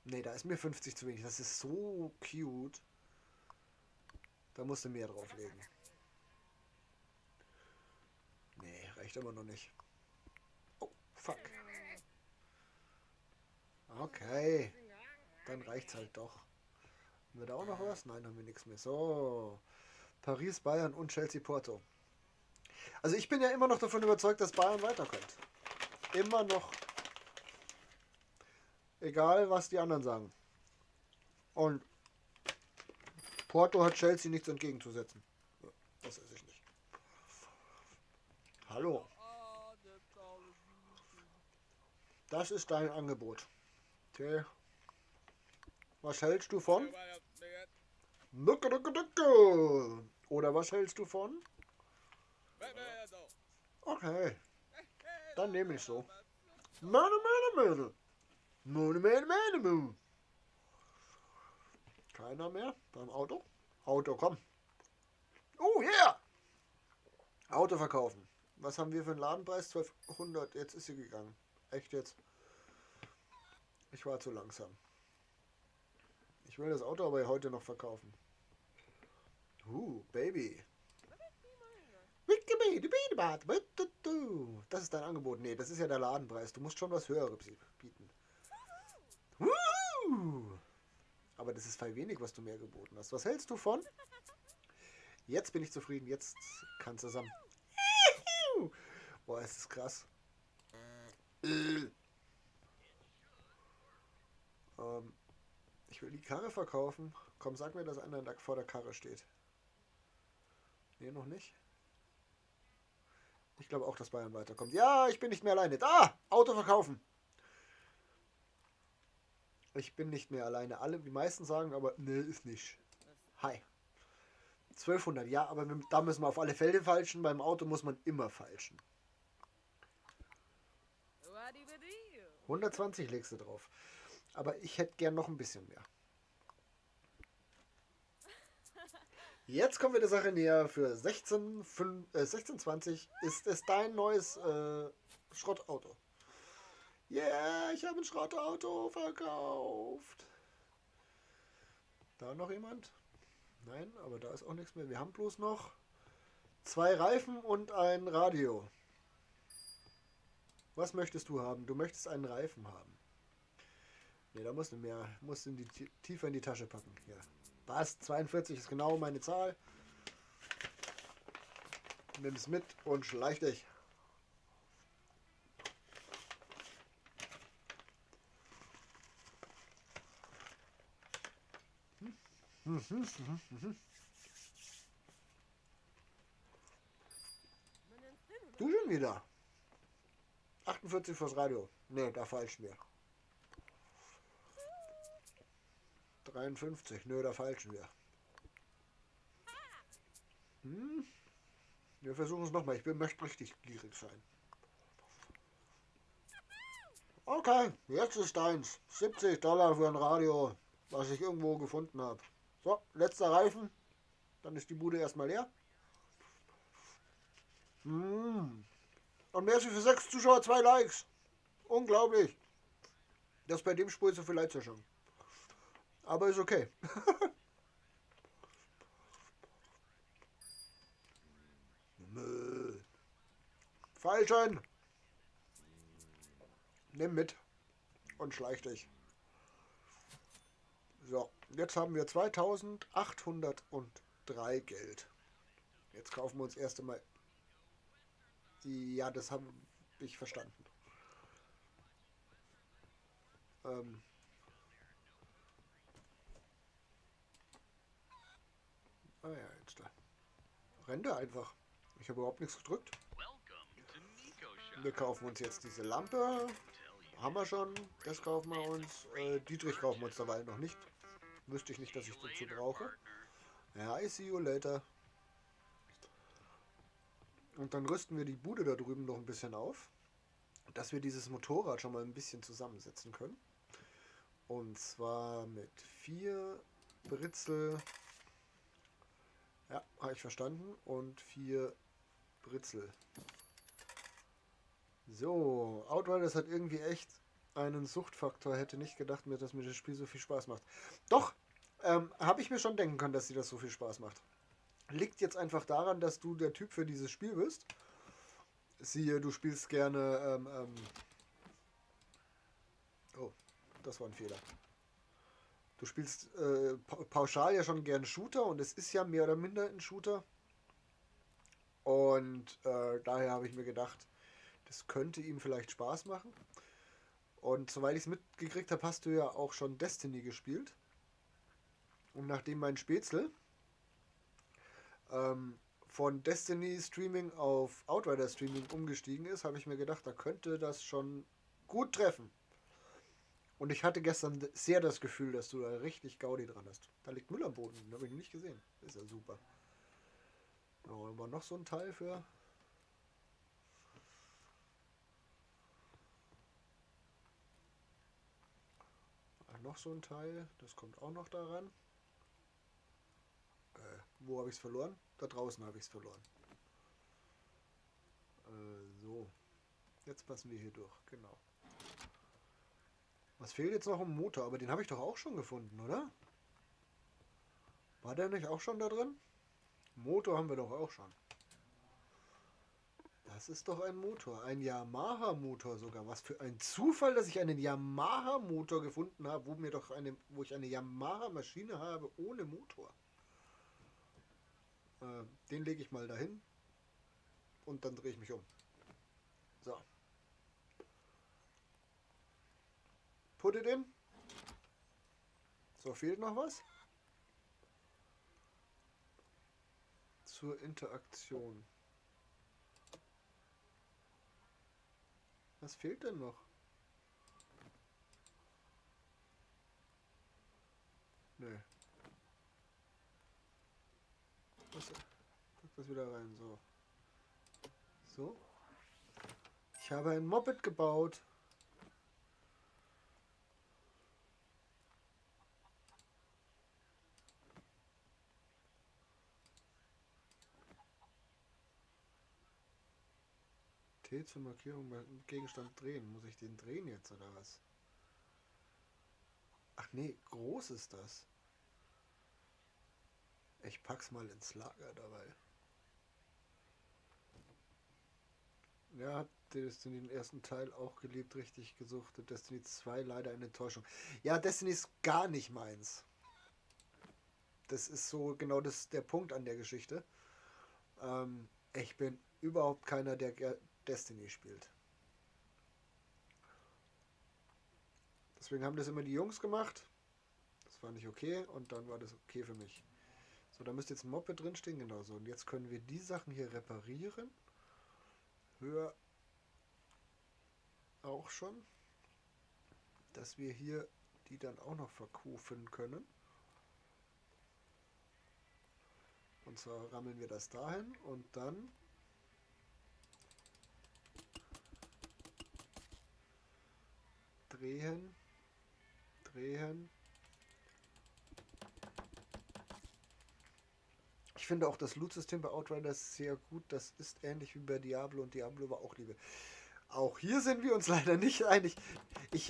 Ne, da ist mir 50 zu wenig. Das ist so cute. Da musst du mehr drauflegen. Nee, reicht immer noch nicht. Oh, fuck. Okay. Dann reicht's halt doch. Haben wir da auch noch was? Nein, haben wir nichts mehr. So. Paris, Bayern und Chelsea Porto. Also ich bin ja immer noch davon überzeugt, dass Bayern weiterkommt. Immer noch. Egal, was die anderen sagen. Und Porto hat Chelsea nichts entgegenzusetzen. Das weiß ich nicht. Hallo. Das ist dein Angebot. Okay. Was hältst du von? Nucke, nucke, nucke. Oder was hältst du von? Okay, dann nehme ich so. Meine, meine, meine. Meine, meine, meine, meine. Keiner mehr beim Auto? Auto, komm. Oh, yeah! Auto verkaufen. Was haben wir für einen Ladenpreis? 1200. Jetzt ist sie gegangen. Echt jetzt? Ich war zu langsam. Ich will das Auto aber heute noch verkaufen. Baby. Das ist dein Angebot. Nee, das ist ja der Ladenpreis. Du musst schon was Höheres bieten. Aber das ist voll wenig, was du mehr geboten hast. Was hältst du von? Jetzt bin ich zufrieden. Jetzt kann es zusammen. Boah, es ist krass. Ich will die Karre verkaufen. Komm, sag mir, dass einer vor der Karre steht. Nee, noch nicht. Ich glaube auch, dass Bayern weiterkommt. Ja, ich bin nicht mehr alleine. Da! Auto verkaufen! Ich bin nicht mehr alleine. Die meisten sagen aber, ne, ist nicht. Hi. 1200, ja, aber da müssen wir auf alle Fälle falschen. Beim Auto muss man immer falschen. 120 legst du drauf. Aber ich hätte gern noch ein bisschen mehr. Jetzt kommen wir der Sache näher. Für 16,20 ist es dein neues Schrottauto. Yeah, ich habe ein Schrottauto verkauft. Da noch jemand? Nein, aber da ist auch nichts mehr. Wir haben bloß noch 2 Reifen und ein Radio. Was möchtest du haben? Du möchtest einen Reifen haben. Ne, da musst du mehr. Musst du tiefer in die Tasche packen. Ja. Was? 42 ist genau meine Zahl. Nimm es mit und schleich dich. Du schon wieder. 48 fürs Radio. Ne, da falschen wir. 53. Nö, da falschen wir. Wir versuchen es nochmal. Ich möchte richtig gierig sein. Okay, jetzt ist deins. 70 Dollar für ein Radio, was ich irgendwo gefunden habe. So, letzter Reifen. Dann ist die Bude erstmal leer. Und merci für 6 Zuschauer, 2 Likes. Unglaublich. Das bei dem Spur so viel Leid schon. Aber ist okay. Falschen. Nimm mit und schleich dich. So, jetzt haben wir 2803 Geld. Jetzt kaufen wir uns erst einmal. Ja, das habe ich verstanden. Ah ja, jetzt da. Rente einfach. Ich habe überhaupt nichts gedrückt. Wir kaufen uns jetzt diese Lampe. Haben wir schon. Das kaufen wir uns. Dietrich kaufen wir uns dabei noch nicht. Wüsste ich nicht, dass ich dazu brauche. Ja, I see you later. Und dann rüsten wir die Bude da drüben noch ein bisschen auf. Dass wir dieses Motorrad schon mal ein bisschen zusammensetzen können. Und zwar mit 4 Britzel. Ja, habe ich verstanden. Und 4 Britzel. So, Outriders hat irgendwie echt einen Suchtfaktor. Hätte nicht gedacht, dass mir das Spiel so viel Spaß macht. Doch, habe ich mir schon denken können, dass dir das so viel Spaß macht. Liegt jetzt einfach daran, dass du der Typ für dieses Spiel bist. Siehe, du spielst gerne... oh, das war ein Fehler. Du spielst pauschal ja schon gern Shooter und es ist ja mehr oder minder ein Shooter. Und daher habe ich mir gedacht, das könnte ihm vielleicht Spaß machen. Und soweit ich es mitgekriegt habe, hast du ja auch schon Destiny gespielt. Und nachdem mein Spätzle von Destiny Streaming auf Outrider Streaming umgestiegen ist, habe ich mir gedacht, da könnte das schon gut treffen. Und ich hatte gestern sehr das Gefühl, dass du da richtig Gaudi dran hast. Da liegt Müll am Boden, den habe ich noch nicht gesehen. Ist ja super. Da haben wir noch so ein Teil für. Noch so ein Teil, das kommt auch noch daran. Wo habe ich es verloren? Da draußen habe ich es verloren. So. Jetzt passen wir hier durch, genau. Was fehlt jetzt noch im Motor? Aber den habe ich doch auch schon gefunden, oder? War der nicht auch schon da drin? Motor haben wir doch auch schon. Das ist doch ein Motor. Ein Yamaha-Motor sogar. Was für ein Zufall, dass ich einen Yamaha-Motor gefunden habe, wo ich eine Yamaha-Maschine habe ohne Motor. Den lege ich mal dahin. Und dann drehe ich mich um. So. Put it in. So, fehlt noch was? Zur Interaktion. Was fehlt denn noch? Nö. Pack das wieder rein. So. So. Ich habe ein Moped gebaut. T zur Markierung beim Gegenstand drehen. Muss ich den drehen jetzt oder was? Ach nee, groß ist das. Ich pack's mal ins Lager dabei. Ja, hat Destiny den ersten Teil auch geliebt, richtig gesuchtet. Destiny 2 leider eine Enttäuschung. Ja, Destiny ist gar nicht meins. Das ist so genau der Punkt an der Geschichte. Ich bin überhaupt keiner, der Destiny spielt. Deswegen haben das immer die Jungs gemacht. Das fand ich okay und dann war das okay für mich. So, da müsste jetzt ein Moped drinstehen, genau so. Und jetzt können wir die Sachen hier reparieren. Höher auch schon. Dass wir hier die dann auch noch verkufen können. Und zwar rammeln wir das dahin und dann drehen, drehen. Ich finde auch das Loot-System bei Outriders sehr gut. Das ist ähnlich wie bei Diablo und Diablo war auch Liebe. Auch hier sind wir uns leider nicht einig. Ich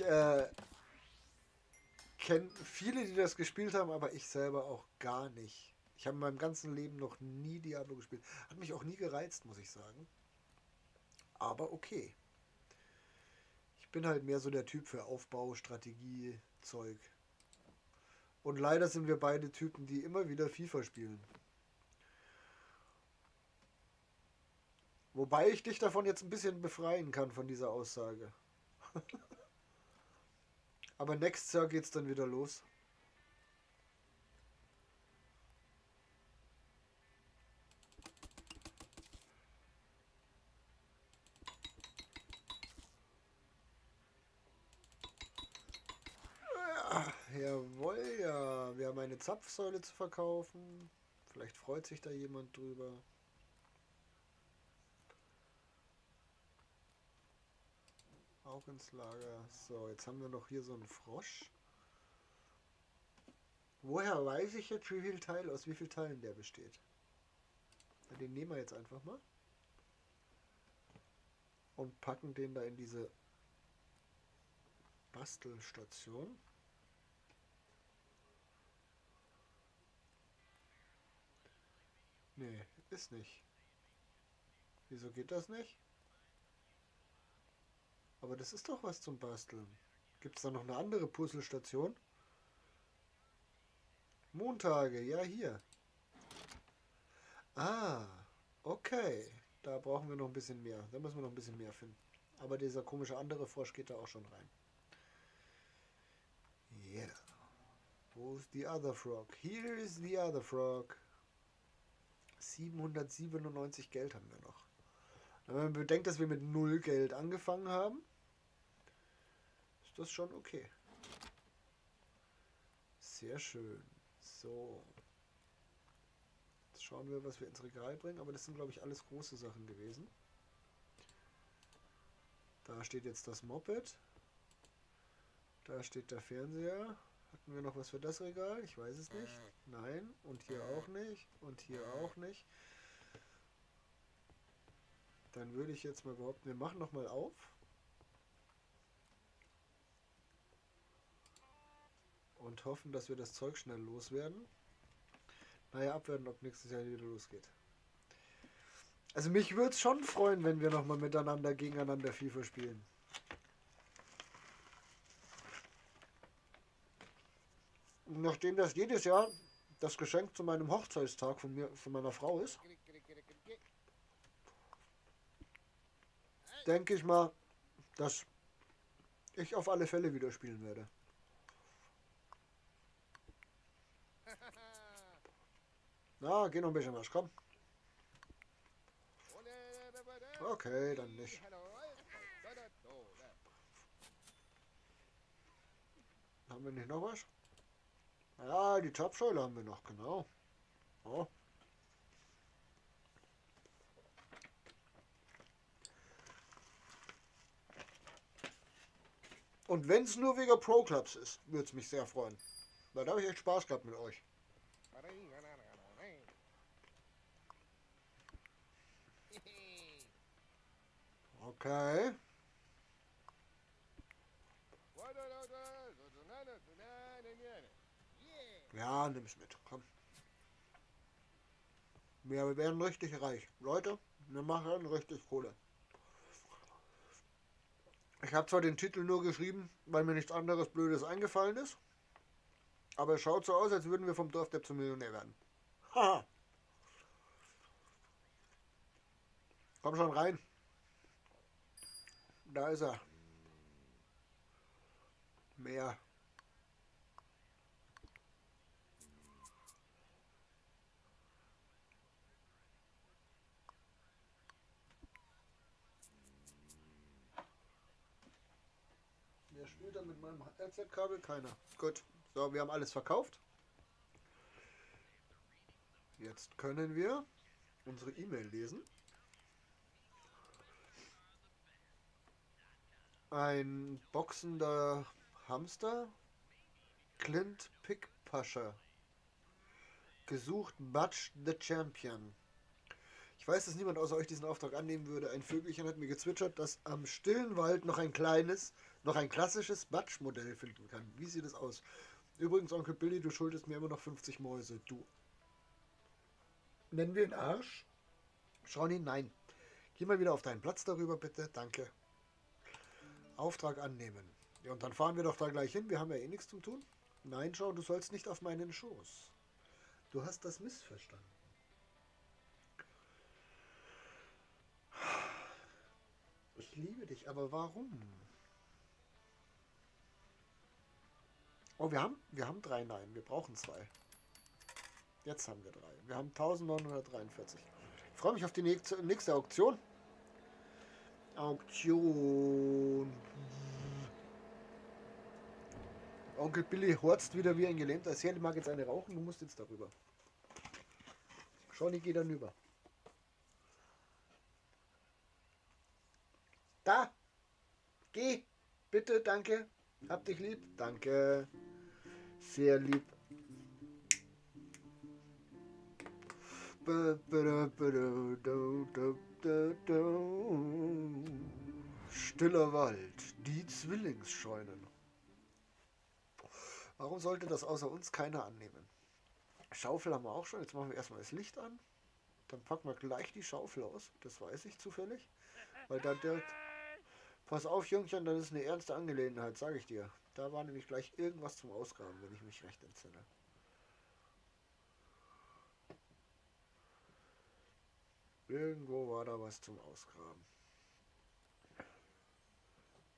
kenne viele, die das gespielt haben, aber ich selber auch gar nicht. Ich habe in meinem ganzen Leben noch nie Diablo gespielt. Hat mich auch nie gereizt, muss ich sagen. Aber okay. Ich bin halt mehr so der Typ für Aufbau, Strategie, Zeug. Und leider sind wir beide Typen, die immer wieder FIFA spielen. Wobei ich dich davon jetzt ein bisschen befreien kann von dieser Aussage. Aber nächstes Jahr geht's dann wieder los. Ja, jawohl, ja. Wir haben eine Zapfsäule zu verkaufen. Vielleicht freut sich da jemand drüber. Auch ins Lager. So, jetzt haben wir noch hier so einen Frosch. Woher weiß ich jetzt, aus wie vielen Teilen der besteht? Den nehmen wir jetzt einfach mal. Und packen den da in diese Bastelstation. Nee, ist nicht. Wieso geht das nicht? Aber das ist doch was zum Basteln. Gibt es da noch eine andere Puzzlestation? Montage, ja hier. Ah, okay. Da brauchen wir noch ein bisschen mehr. Da müssen wir noch ein bisschen mehr finden. Aber dieser komische andere Frosch geht da auch schon rein. Yeah. Wo ist the other frog? Here is the other frog. 797 Geld haben wir noch. Wenn man bedenkt, dass wir mit 0 Geld angefangen haben, ist das schon okay. Sehr schön. So. Jetzt schauen wir, was wir ins Regal bringen. Aber das sind, glaube ich, alles große Sachen gewesen. Da steht jetzt das Moped. Da steht der Fernseher. Hatten wir noch was für das Regal? Ich weiß es nicht. Nein. Und hier auch nicht. Und hier auch nicht. Dann würde ich jetzt mal behaupten, wir machen nochmal auf. Und hoffen, dass wir das Zeug schnell loswerden. Naja, abwarten, ob nächstes Jahr wieder losgeht. Also mich würde es schon freuen, wenn wir nochmal miteinander gegeneinander FIFA spielen. Nachdem das jedes Jahr das Geschenk zu meinem Hochzeitstag von meiner Frau ist, denke ich mal, dass ich auf alle Fälle wieder spielen werde. Na, geh noch ein bisschen was, komm. Okay, dann nicht. Haben wir nicht noch was? Ja, die Zapfsäule haben wir noch, genau. Oh. Und wenn es nur wegen Pro Clubs ist, würde es mich sehr freuen. Weil da habe ich echt Spaß gehabt mit euch. Okay. Ja, nimm's mit, komm. Wir werden richtig reich. Leute, wir machen richtig Kohle. Ich habe zwar den Titel nur geschrieben, weil mir nichts anderes Blödes eingefallen ist. Aber es schaut so aus, als würden wir vom Dorfdepp zum Millionär werden. Haha. Komm schon rein. Da ist er. Mehr. Wer spielt da mit meinem Headset-Kabel? Keiner. Gut. So, wir haben alles verkauft. Jetzt können wir unsere E-Mail lesen. Ein boxender Hamster. Clint Pickpascher. Gesucht Butch the Champion. Ich weiß, dass niemand außer euch diesen Auftrag annehmen würde. Ein Vögelchen hat mir gezwitschert, dass am stillen Wald noch ein kleines, noch ein klassisches Butch-Modell finden kann. Wie sieht es aus? Übrigens, Onkel Billy, du schuldest mir immer noch 50 Mäuse. Du. Nennen wir ihn Arsch? Shawnee, nein. Geh mal wieder auf deinen Platz darüber, bitte. Danke. Auftrag annehmen. Ja, und dann fahren wir doch da gleich hin. Wir haben ja eh nichts zu tun. Nein, schau, du sollst nicht auf meinen Schoß. Du hast das missverstanden. Ich liebe dich, aber warum? Oh, wir haben 3 Nein. Wir brauchen 2. Jetzt haben wir 3. Wir haben 1943. Ich freue mich auf die nächste Auktion. Auktion. Onkel Billy horzt wieder wie ein Gelähmter. Sally mag jetzt eine rauchen, du musst jetzt darüber. Shawnee, geh dann über. Da! Geh! Bitte, danke. Hab dich lieb. Danke. Sehr lieb. Stiller Wald. Die Zwillingsscheunen. Warum sollte das außer uns keiner annehmen? Schaufel haben wir auch schon. Jetzt machen wir erstmal das Licht an. Dann packen wir gleich die Schaufel aus. Das weiß ich zufällig. Weil da direkt... Pass auf, Jungchen, das ist eine ernste Angelegenheit, sage ich dir. Da war nämlich gleich irgendwas zum Ausgraben, wenn ich mich recht entsinne. Irgendwo war da was zum Ausgraben.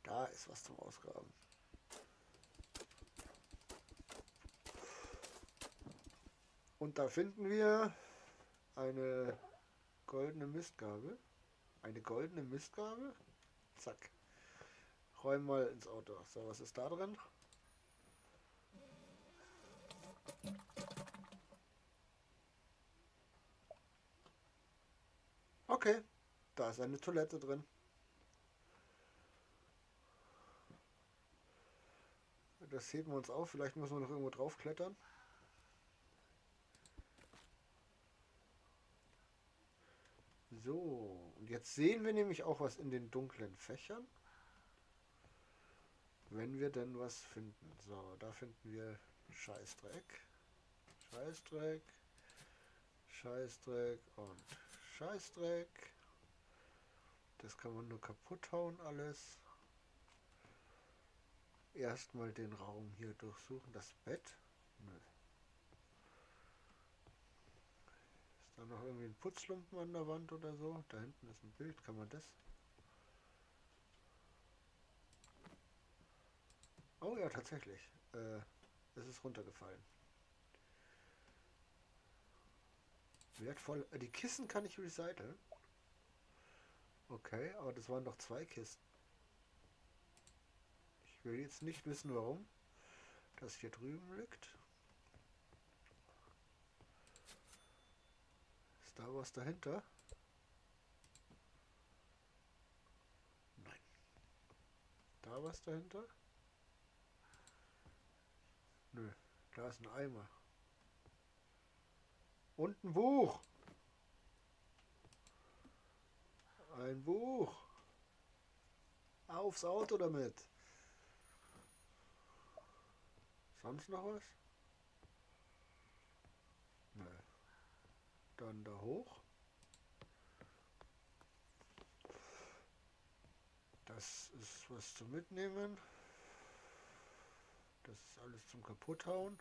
Da ist was zum Ausgraben. Und da finden wir eine goldene Mistgabel. Eine goldene Mistgabel. Zack. Räumen mal ins Auto. So, was ist da drin? Okay, da ist eine Toilette drin. Das heben wir uns auf. Vielleicht müssen wir noch irgendwo drauf klettern. So, und jetzt sehen wir nämlich auch was in den dunklen Fächern. Wenn wir denn was finden. So, da finden wir Scheißdreck. Scheißdreck. Scheißdreck und Scheißdreck. Das kann man nur kaputt hauen alles. Erstmal den Raum hier durchsuchen. Das Bett. Nö. Ist da noch irgendwie ein Putzlumpen an der Wand oder so? Da hinten ist ein Bild. Kann man das? Oh ja, tatsächlich. Es ist runtergefallen. Wertvoll. Die Kissen kann ich recyceln. Okay, aber das waren doch 2 Kisten. Ich will jetzt nicht wissen, warum das hier drüben liegt. Ist da was dahinter? Nein. Da was dahinter? Nö. Da ist ein Eimer. Und ein Buch. Ein Buch. Aufs Auto damit. Sonst noch was? Nö. Dann da hoch. Das ist was zum Mitnehmen. Das ist alles zum Kaputthauen.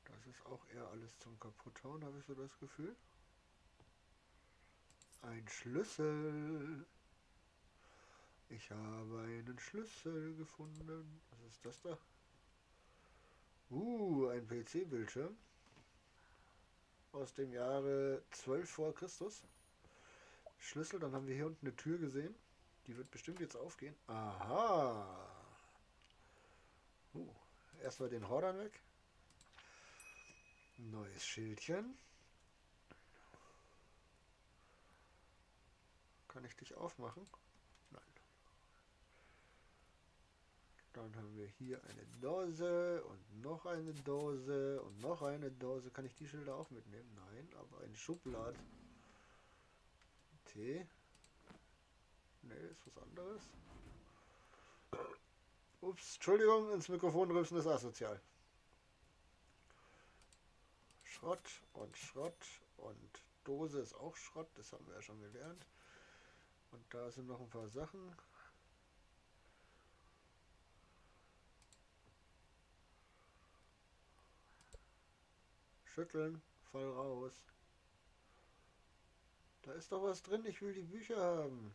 Das ist auch eher alles zum Kaputthauen, habe ich so das Gefühl. Ein Schlüssel. Ich habe einen Schlüssel gefunden. Was ist das da? Ein PC-Bildschirm. Aus dem Jahre 12 vor Christus. Schlüssel, dann haben wir hier unten eine Tür gesehen. Die wird bestimmt jetzt aufgehen. Aha. Erstmal den Hordern weg. Neues Schildchen. Kann ich dich aufmachen? Nein. Dann haben wir hier eine Dose und noch eine Dose und noch eine Dose. Kann ich die Schilder auch mitnehmen? Nein, aber eine Schublade. Tee. Ne, ist was anderes. Ups, Entschuldigung, ins Mikrofon rülpsen ist asozial. Schrott und Dose ist auch Schrott, das haben wir ja schon gelernt. Und da sind noch ein paar Sachen. Schütteln, voll raus. Da ist doch was drin, ich will die Bücher haben.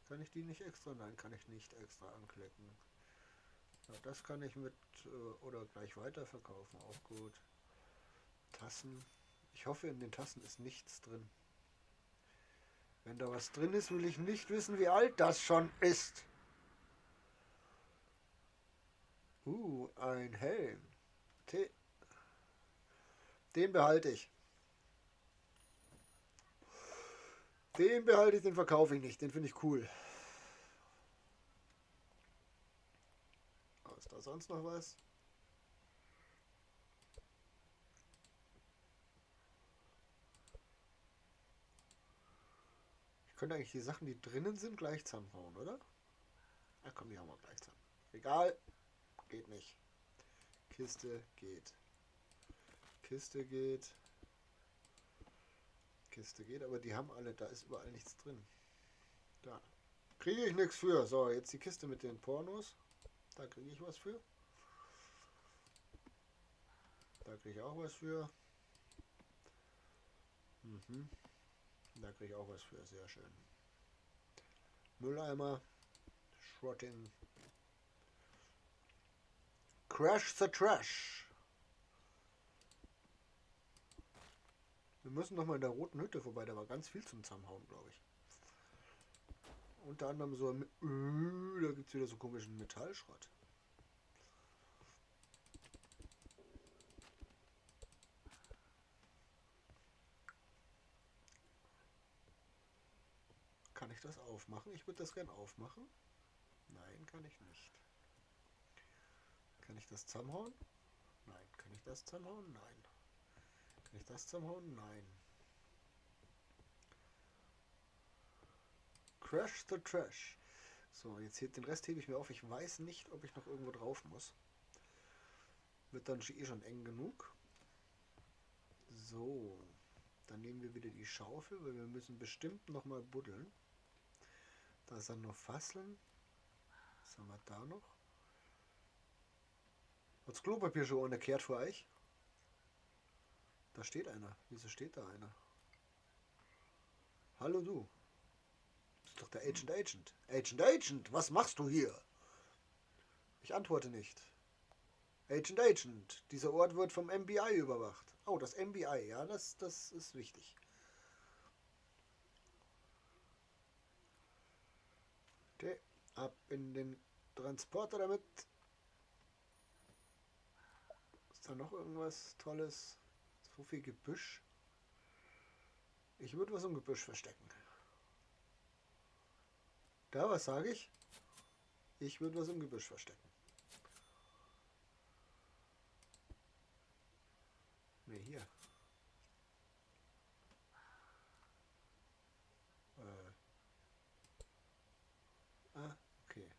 Kann ich die nicht extra? Nein, kann ich nicht extra anklicken. Ja, das kann ich mit oder gleich weiterverkaufen, auch gut. Tassen. Ich hoffe, in den Tassen ist nichts drin. Wenn da was drin ist, will ich nicht wissen, wie alt das schon ist. Ein Helm. Tee. Den behalte ich. Den behalte ich, den verkaufe ich nicht. Den finde ich cool. Ist da sonst noch was? Ich könnte eigentlich die Sachen, die drinnen sind, gleich zusammenhauen, oder? Ja, komm, die haben wir gleich zusammen. Egal. Geht nicht. Kiste geht. Kiste geht. Kiste geht, aber die haben alle, da ist überall nichts drin. Da. Kriege ich nichts für. So, jetzt die Kiste mit den Pornos. Da kriege ich was für. Da kriege ich auch was für. Da kriege ich auch was für. Sehr schön. Mülleimer. Schrotting. Crash the Trash. Wir müssen noch mal in der roten Hütte vorbei. Da war ganz viel zum Zusammenhauen, glaube ich. Unter anderem so, da gibt es wieder so komischen Metallschrott. Kann ich das aufmachen? Ich würde das gern aufmachen. Nein, kann ich nicht. Kann ich das zusammenhauen? Nein. Kann ich das zusammenhauen? Nein. Kann ich das zusammenhauen? Nein. Crash the Trash. So, jetzt hier, den Rest hebe ich mir auf. Ich weiß nicht, ob ich noch irgendwo drauf muss. Wird dann eh schon eng genug. So, dann nehmen wir wieder die Schaufel, weil wir müssen bestimmt nochmal buddeln. Da ist dann noch Fasseln. Was haben wir da noch? Hat's Klopapier schon unterkehrt für euch? Da steht einer. Wieso steht da einer? Hallo du. Das ist doch der Agent Agent. Agent Agent, was machst du hier? Ich antworte nicht. Agent Agent, dieser Ort wird vom FBI überwacht. Oh, das FBI, ja, das ist wichtig. Okay, ab in den Transporter damit. Ist da noch irgendwas Tolles? So viel Gebüsch. Ich würde was im Gebüsch verstecken. Da, was sage ich? Ich würde was im Gebüsch verstecken. Ne, hier. Okay.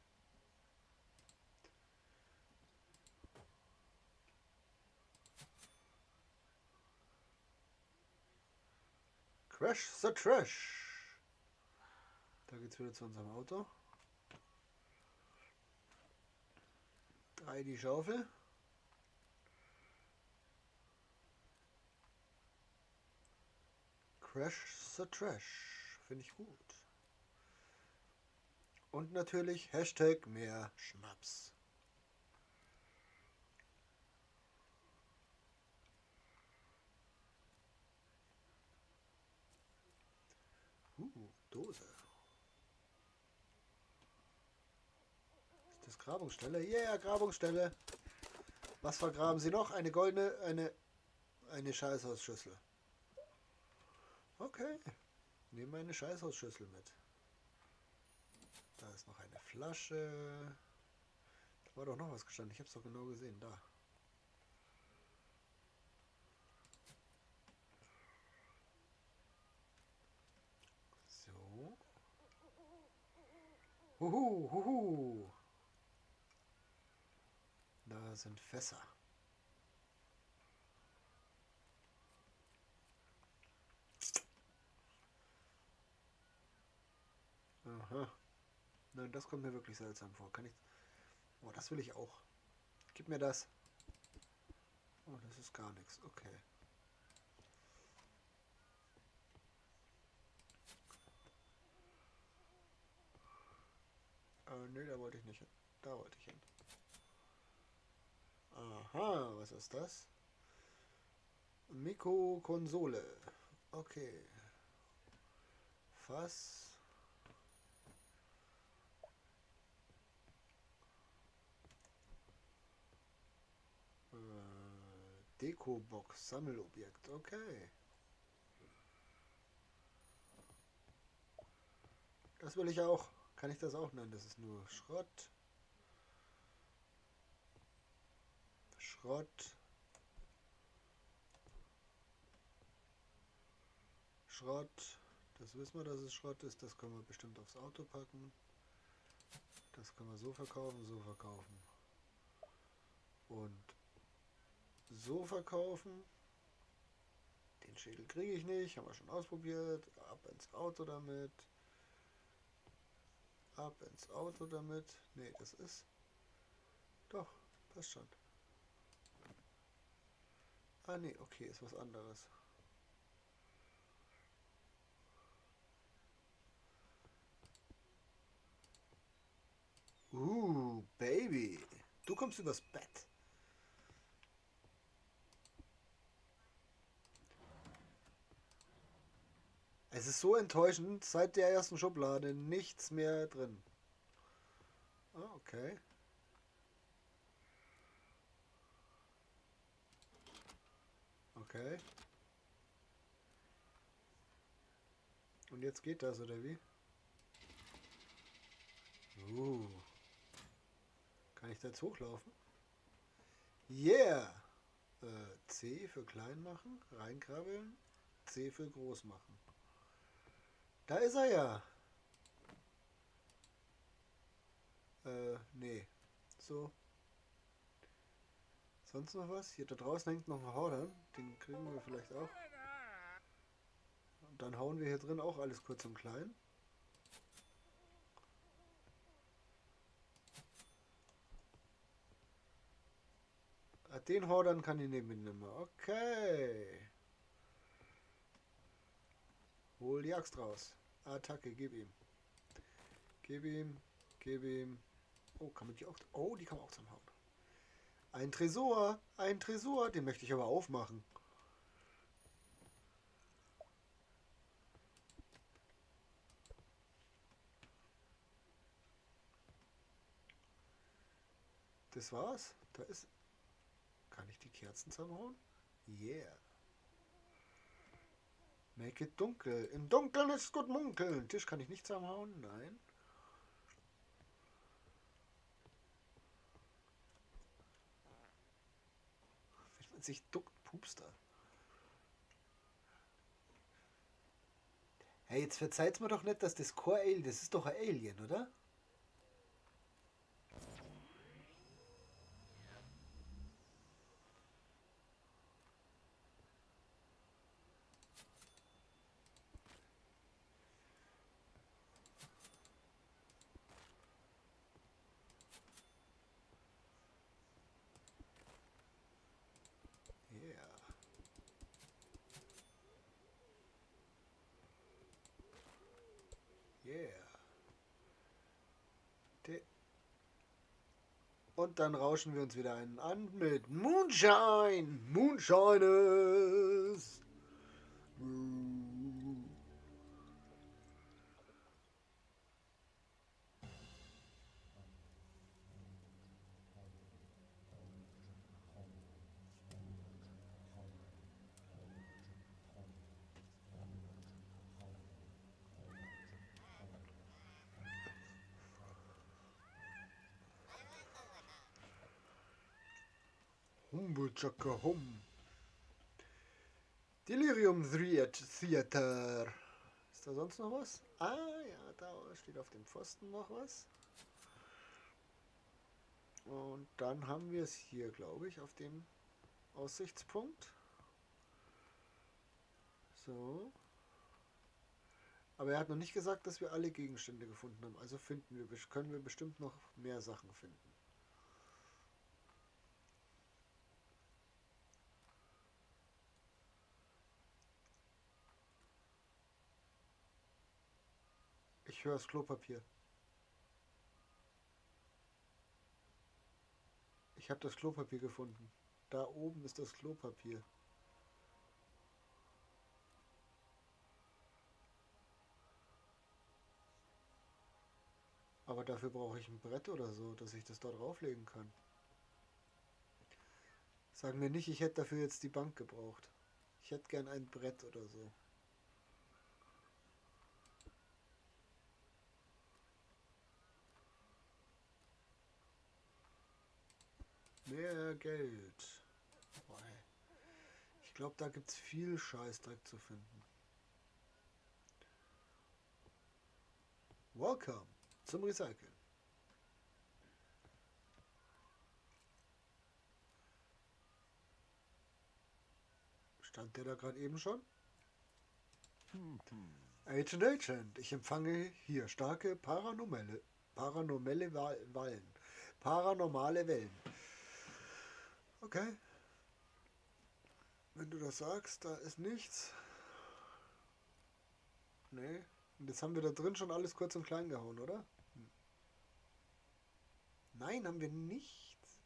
Crash the Trash. Da geht's wieder zu unserem Auto. 3 die Schaufel. Crash the Trash. Finde ich gut. Und natürlich Hashtag mehr Schnaps. Dose. Ist das Grabungsstelle? Yeah, Grabungsstelle. Was vergraben Sie noch? Eine goldene, eine Scheißhausschüssel. Okay. Nehmen wir eine Scheißhausschüssel mit. Da ist noch eine Flasche. Da war doch noch was gestanden. Ich habe es doch genau gesehen. Da. So. Huhu, huhu. Da sind Fässer. Aha. Nein, das kommt mir wirklich seltsam vor. Kann ich... Oh, das will ich auch. Gib mir das. Oh, das ist gar nichts. Okay. Nee, da wollte ich nicht hin. Da wollte ich hin. Aha, was ist das? Mikrokonsole. Okay. Fass. Dekobox, Sammelobjekt. Okay. Das will ich auch. Kann ich das auch nennen? Das ist nur Schrott. Schrott. Schrott. Das wissen wir, dass es Schrott ist. Das können wir bestimmt aufs Auto packen. Das können wir so verkaufen, so verkaufen. Und so verkaufen. Den Schädel kriege ich nicht. Haben wir schon ausprobiert. Ab ins Auto damit. Ab ins Auto damit. Nee, das ist... Doch, passt schon. Ah, nee, okay, ist was anderes. Baby. Du kommst übers Bett. Es ist so enttäuschend, seit der ersten Schublade nichts mehr drin. Ah, okay. Okay. Und jetzt geht das, oder wie? Kann ich da jetzt hochlaufen? Yeah! C für klein machen, reinkrabbeln, C für groß machen. Da ist er ja. Nee. So. Sonst noch was? Hier da draußen hängt noch ein Hordern. Den kriegen wir vielleicht auch. Und dann hauen wir hier drin auch alles kurz und klein. Den Hordern kann ich nehmen. Okay. Hol die Axt raus. Attacke, gib ihm. Gib ihm. Gib ihm. Oh, kann man die auch... Oh, die kann man auch zusammenhauen. Ein Tresor. Ein Tresor. Den möchte ich aber aufmachen. Das war's. Da ist... Kann ich die Kerzen zusammenhauen? Yeah. Make it dunkel. Im Dunkeln ist gut munkeln. Tisch kann ich nicht zusammenhauen? Nein. Wenn man sich duckt, pupst er. Hey, jetzt verzeiht's mir doch nicht, dass das kein Alien, das ist doch ein Alien, oder? Yeah. Yeah. Und dann rauschen wir uns wieder einen an mit Moonshine. Moonshines. Humbulchaka Hum. Delirium Theater. Ist da sonst noch was? Ah ja, da steht auf dem Pfosten noch was. Und dann haben wir es hier, glaube ich, auf dem Aussichtspunkt. So. Aber er hat noch nicht gesagt, dass wir alle Gegenstände gefunden haben. Also können wir bestimmt noch mehr Sachen finden. Ich höre das Klopapier. Ich habe das Klopapier gefunden. Da oben ist das Klopapier. Aber dafür brauche ich ein Brett oder so, dass ich das dort drauflegen kann. Sagen wir nicht, ich hätte dafür jetzt die Bank gebraucht. Ich hätte gern ein Brett oder so. Mehr Geld. Ich glaube, da gibt es viel Scheißdreck zu finden. Welcome zum Recyceln. Stand der da gerade eben schon? Agent, ich empfange hier starke paranormale Wellen. Paranormale Wellen. Okay. Wenn du das sagst, da ist nichts. Nee. Und jetzt haben wir da drin schon alles kurz und klein gehauen, oder? Nein, haben wir nichts.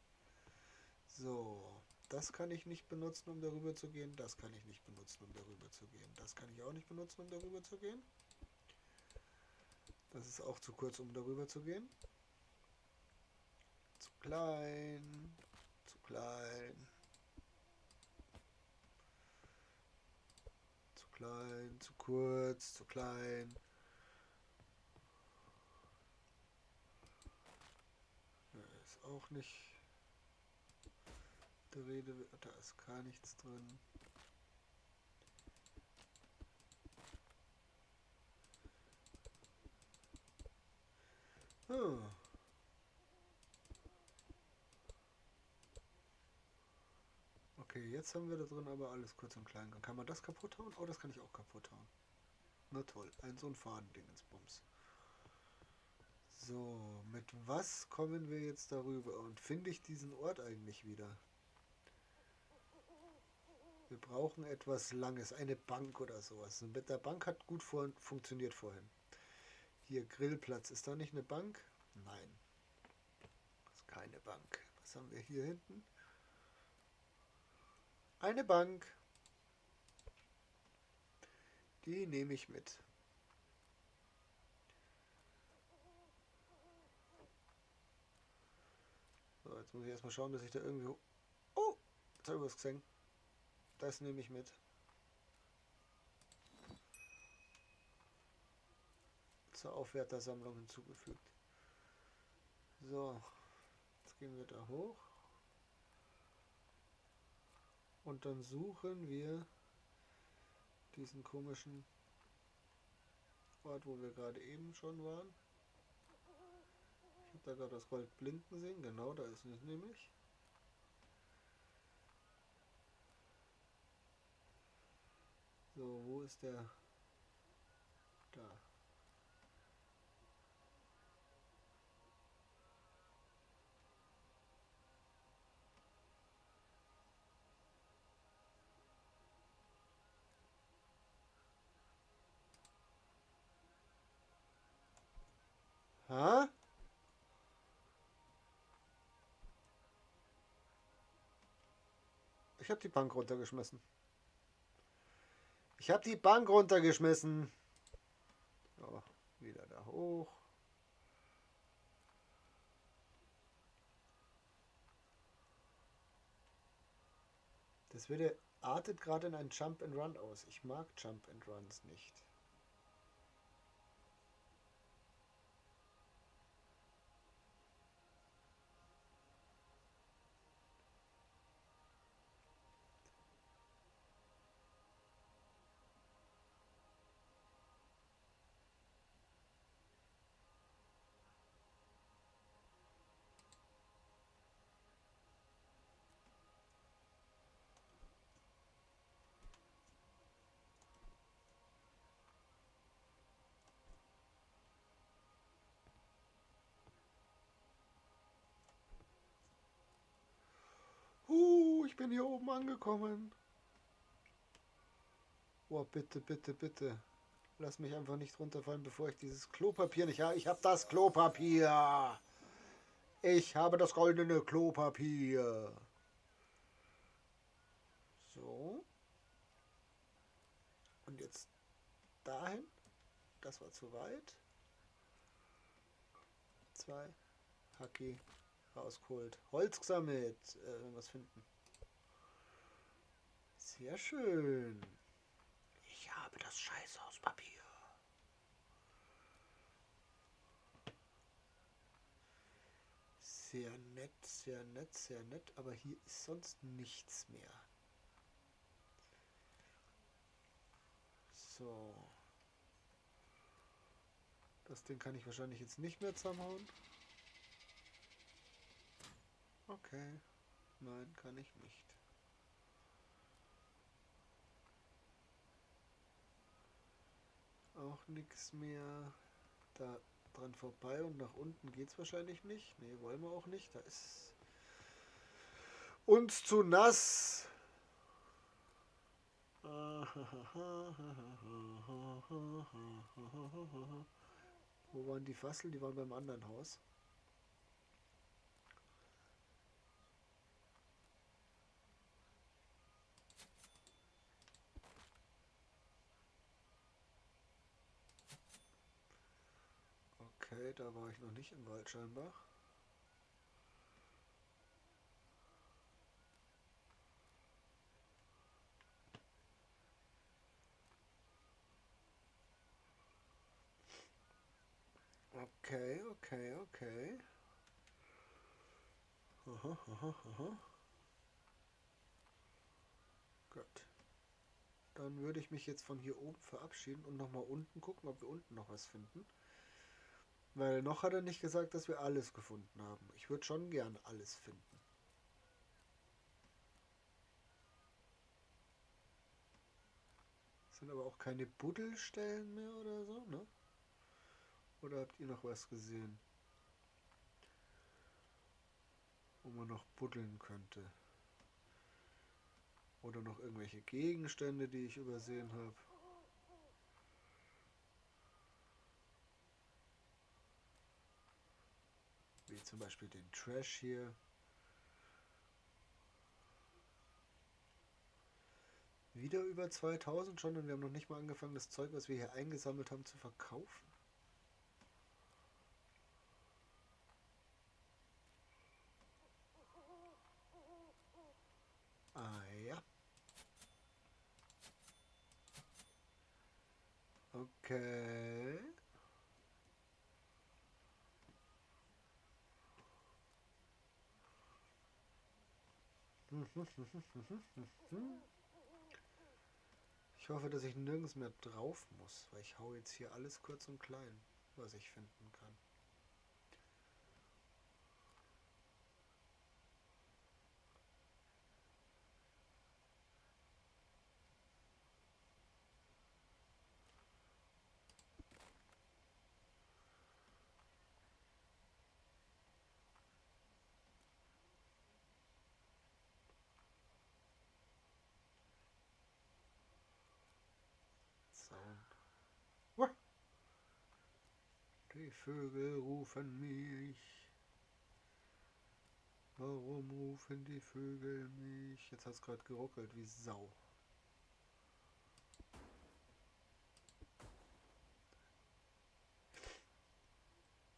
So. Das kann ich nicht benutzen, um darüber zu gehen. Das kann ich nicht benutzen, um darüber zu gehen. Das kann ich auch nicht benutzen, um darüber zu gehen. Das ist auch zu kurz, um darüber zu gehen. Zu klein. Zu klein. Zu klein. Zu kurz. Zu klein. auch nicht der Rede, da ist gar nichts drin. Hm. Okay, jetzt haben wir da drin aber alles kurz und klein. Kann man das kaputt hauen? Oh, das kann ich auch kaputt hauen. Na toll, so ein Fadending ins Bums. So, mit was kommen wir jetzt darüber? Und finde ich diesen Ort eigentlich wieder? Wir brauchen etwas Langes, eine Bank oder sowas. Mit der Bank hat gut funktioniert vorhin. Hier Grillplatz, ist da nicht eine Bank? Nein, das ist keine Bank. Was haben wir hier hinten? Eine Bank. Die nehme ich mit. So, jetzt muss ich erstmal schauen, dass ich da irgendwie... Oh, jetzt habe ich was gesehen. Das nehme ich mit. Zur Aufwärtersammlung hinzugefügt. So, jetzt gehen wir da hoch. Und dann suchen wir diesen komischen Ort, wo wir gerade eben schon waren. Ich habe da gerade das Gold blinken sehen. Genau, da ist es nämlich. So, wo ist der? Da. Ha? Ich habe die Bank runtergeschmissen. Ich habe die Bank runtergeschmissen. So, wieder da hoch. Das würde artet gerade in ein Jump and Run aus. Ich mag Jump and Runs nicht. Ich bin hier oben angekommen. Oh, bitte, bitte, bitte. Lass mich einfach nicht runterfallen, bevor ich dieses Klopapier nicht habe. Ich habe das Klopapier. Ich habe das goldene Klopapier. So. Und jetzt dahin. Das war zu weit. 2. Hacki. Rausgeholt. Holz gesammelt. Was finden. Sehr schön. Ich habe das Scheißhauspapier. Sehr nett, sehr nett, sehr nett. Aber hier ist sonst nichts mehr. So. Das Ding kann ich wahrscheinlich jetzt nicht mehr zusammenhauen. Okay. Nein, kann ich nicht. Auch nichts mehr. Da dran vorbei und nach unten geht's wahrscheinlich nicht. Ne, wollen wir auch nicht. Da ist uns zu nass. Wo waren die Fassel? Die waren beim anderen Haus. Okay, da war ich noch nicht im Wald scheinbar. Okay, okay, okay. Aha, aha, aha. Gut. Dann würde ich mich jetzt von hier oben verabschieden und nochmal unten gucken, ob wir unten noch was finden. Weil noch hat er nicht gesagt, dass wir alles gefunden haben. Ich würde schon gern alles finden. Sind aber auch keine Buddelstellen mehr oder so, ne? Oder habt ihr noch was gesehen, wo man noch buddeln könnte? Oder noch irgendwelche Gegenstände, die ich übersehen habe? Wie zum Beispiel den Trash hier. Wieder über 2000 schon und wir haben noch nicht mal angefangen, das Zeug, was wir hier eingesammelt haben, zu verkaufen. Ah ja. Okay. Ich hoffe, dass ich nirgends mehr drauf muss, weil ich hau jetzt hier alles kurz und klein, was ich finden kann. Zaun. Die Vögel rufen mich. Warum rufen die Vögel mich? Jetzt hat es gerade geruckelt wie Sau.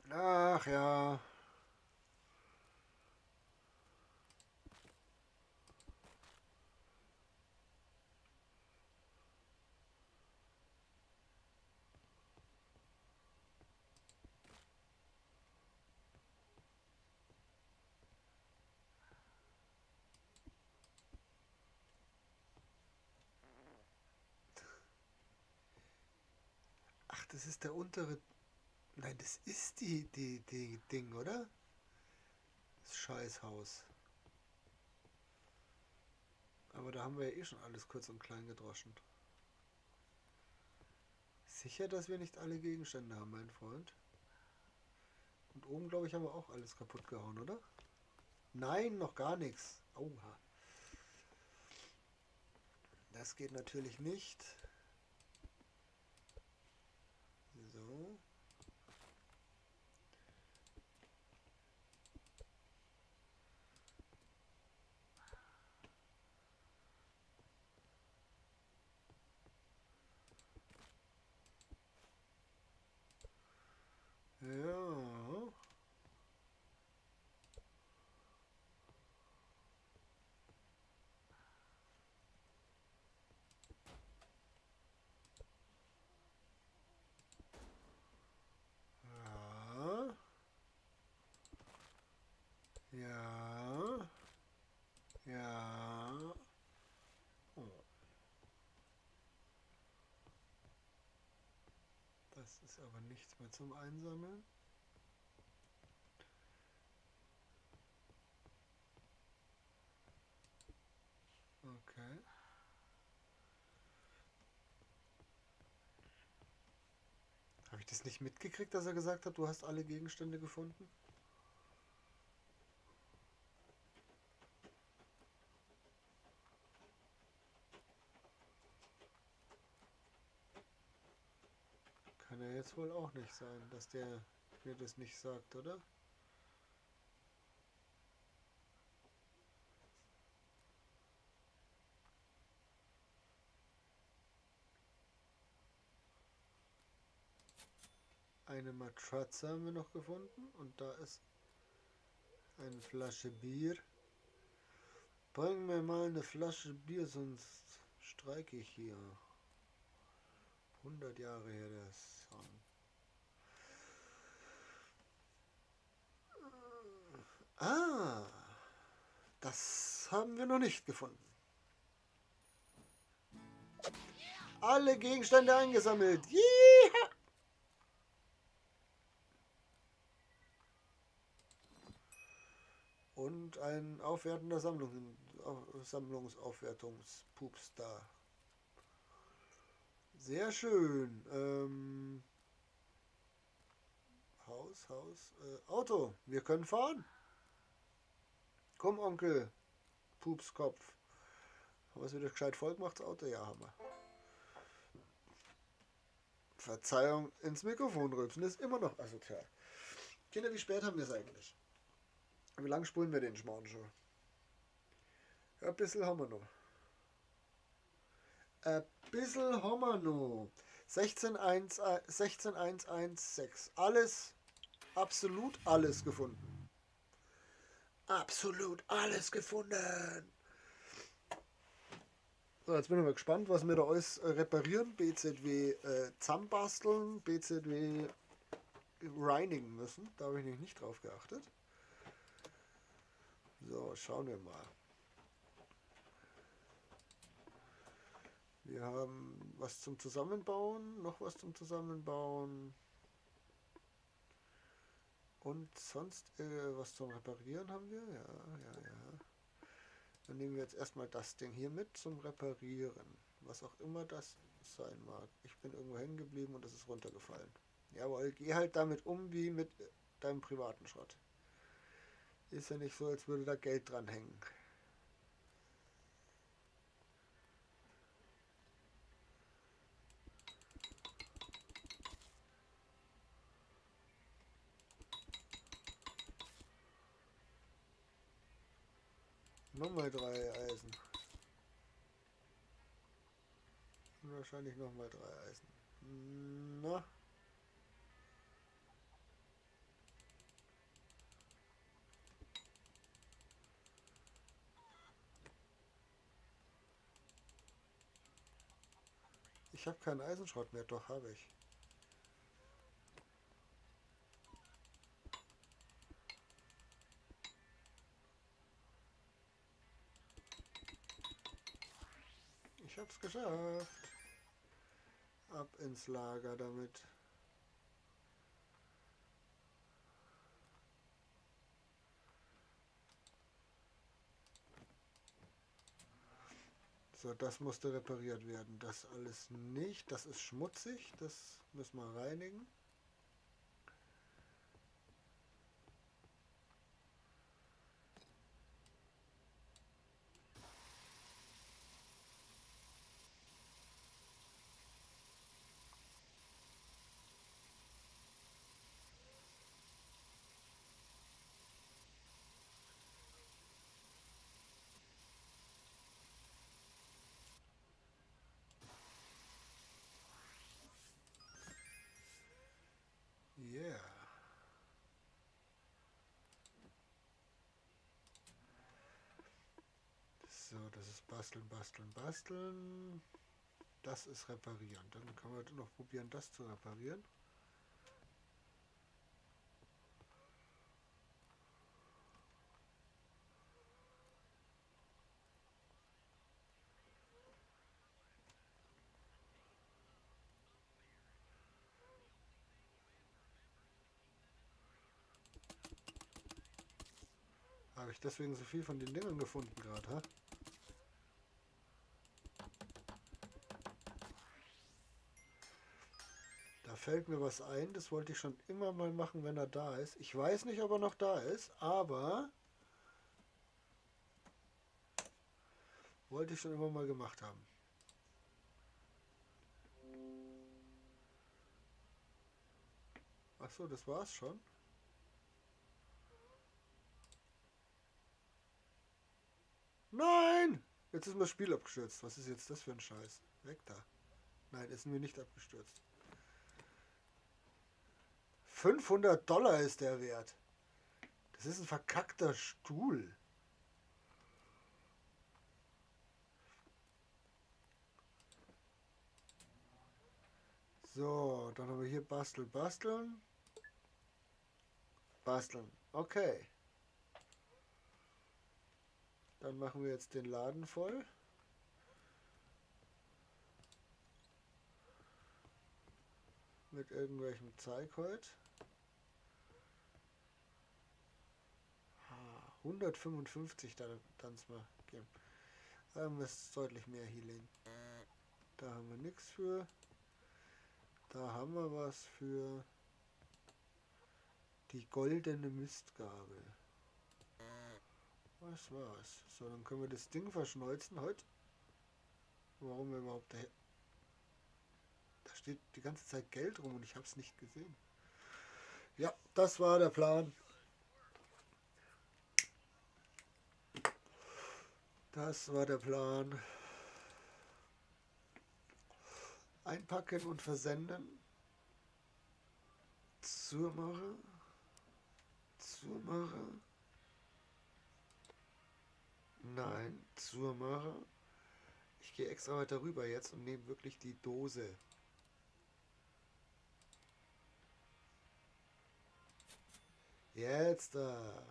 Ach ja. Ach, das ist der untere. Nein, das ist die Ding, oder? Das Scheißhaus. Aber da haben wir ja eh schon alles kurz und klein gedroschen. Sicher, dass wir nicht alle Gegenstände haben, mein Freund? Und oben, glaube ich, haben wir auch alles kaputt gehauen, oder? Nein, noch gar nichts. Oha. Das geht natürlich nicht. So. Ja. Ja. Ja. Ja. Oh, das ist aber nichts mehr zum Einsammeln. Okay. Habe ich das nicht mitgekriegt, dass er gesagt hat, du hast alle Gegenstände gefunden? Kann ja jetzt wohl auch nicht sein, dass der mir das nicht sagt, oder? Eine Matratze haben wir noch gefunden und da ist eine Flasche Bier. Bring mir mal eine Flasche Bier, sonst streike ich hier. 100 Jahre her der Song. Ah! Das haben wir noch nicht gefunden. Alle Gegenstände eingesammelt. Jeha! Und ein aufwertender Sammlungsaufwertungspups da. Sehr schön. Haus. Auto. Wir können fahren. Komm, Onkel. Pupskopf. Haben wir es wieder gescheit voll gemacht, das Auto? Ja, haben wir. Verzeihung, ins Mikrofon rülpsen ist immer noch asozial. Kinder, wie spät haben wir es eigentlich? Wie lange spulen wir den Schmarrn schon? Ja, ein bisschen haben wir noch. Ein bisschen haben wir noch. 16.116. Alles, absolut alles gefunden. Absolut alles gefunden. So, jetzt bin ich mal gespannt, was wir da alles reparieren. BZW zusammenbasteln, BZW reinigen müssen. Da habe ich nicht drauf geachtet. So, schauen wir mal. Wir haben was zum Zusammenbauen, noch was zum Zusammenbauen. Und sonst was zum Reparieren haben wir. Ja. Dann nehmen wir jetzt erstmal das Ding hier mit zum Reparieren. Was auch immer das sein mag. Ich bin irgendwo hängen geblieben und es ist runtergefallen. Jawohl, geh halt damit um wie mit deinem privaten Schrott. Ist ja nicht so, als würde da Geld dran hängen. Nochmal 3 Eisen. Und wahrscheinlich nochmal 3 Eisen. Na. Ich habe keinen Eisenschrott mehr, doch habe ich. Ich habe es geschafft. Ab ins Lager damit. So, das musste repariert werden. Das alles nicht. Das ist schmutzig. Das müssen wir reinigen. Yeah. So, das ist basteln. Das ist reparieren. Dann können wir noch probieren, das zu reparieren. Habe ich deswegen so viel von den Dingern gefunden gerade, ha? Da fällt mir was ein, das wollte ich schon immer mal machen, wenn er da ist. Ich weiß nicht, ob er noch da ist, aber wollte ich schon immer mal gemacht haben. Ach so, das war's schon. Nein! Jetzt ist mir das Spiel abgestürzt. Was ist jetzt das für ein Scheiß? Weg da. Nein, ist mir nicht abgestürzt. 500 $ ist der Wert. Das ist ein verkackter Stuhl. So, dann haben wir hier basteln. Basteln. Okay. Dann machen wir jetzt den Laden voll. Mit irgendwelchem Zeug heute. 155 dann mal geben. Da haben wir es deutlich mehr Healing. Da haben wir nichts für. Da haben wir was für die goldene Mistgabel. Was war's? So, dann können wir das Ding verschneuzen heute. Warum wir überhaupt da... Da steht die ganze Zeit Geld rum und ich habe es nicht gesehen. Ja, das war der Plan. Das war der Plan. Einpacken und versenden. Zumache. Zumache. Nein, Zumache. Ich gehe extra weiter rüber jetzt und nehme wirklich die Dose. Jetzt da.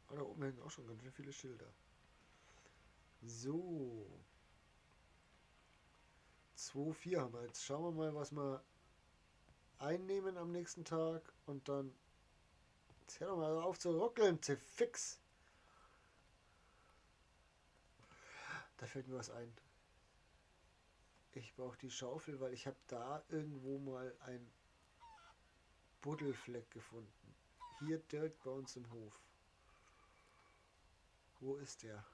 Oh, da oben hängen auch schon ganz schön viele Schilder. So. 2,4 haben wir. Jetzt schauen wir mal, was wir einnehmen am nächsten Tag. Und dann... Jetzt hör doch mal auf zu ruckeln, fix. Da fällt mir was ein. Ich brauche die Schaufel, weil ich habe da irgendwo mal einen Buddelfleck gefunden. Hier direkt bei uns im Hof. Wo ist der?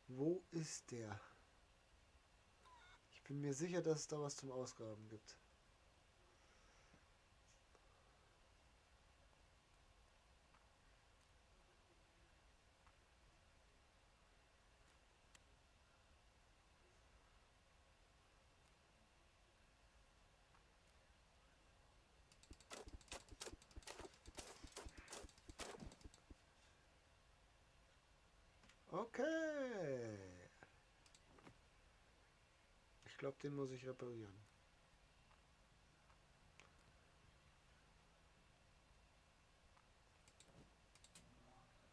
Wo ist der? Ich bin mir sicher, dass es da was zum Ausgraben gibt. Okay. Ich glaube, den muss ich reparieren.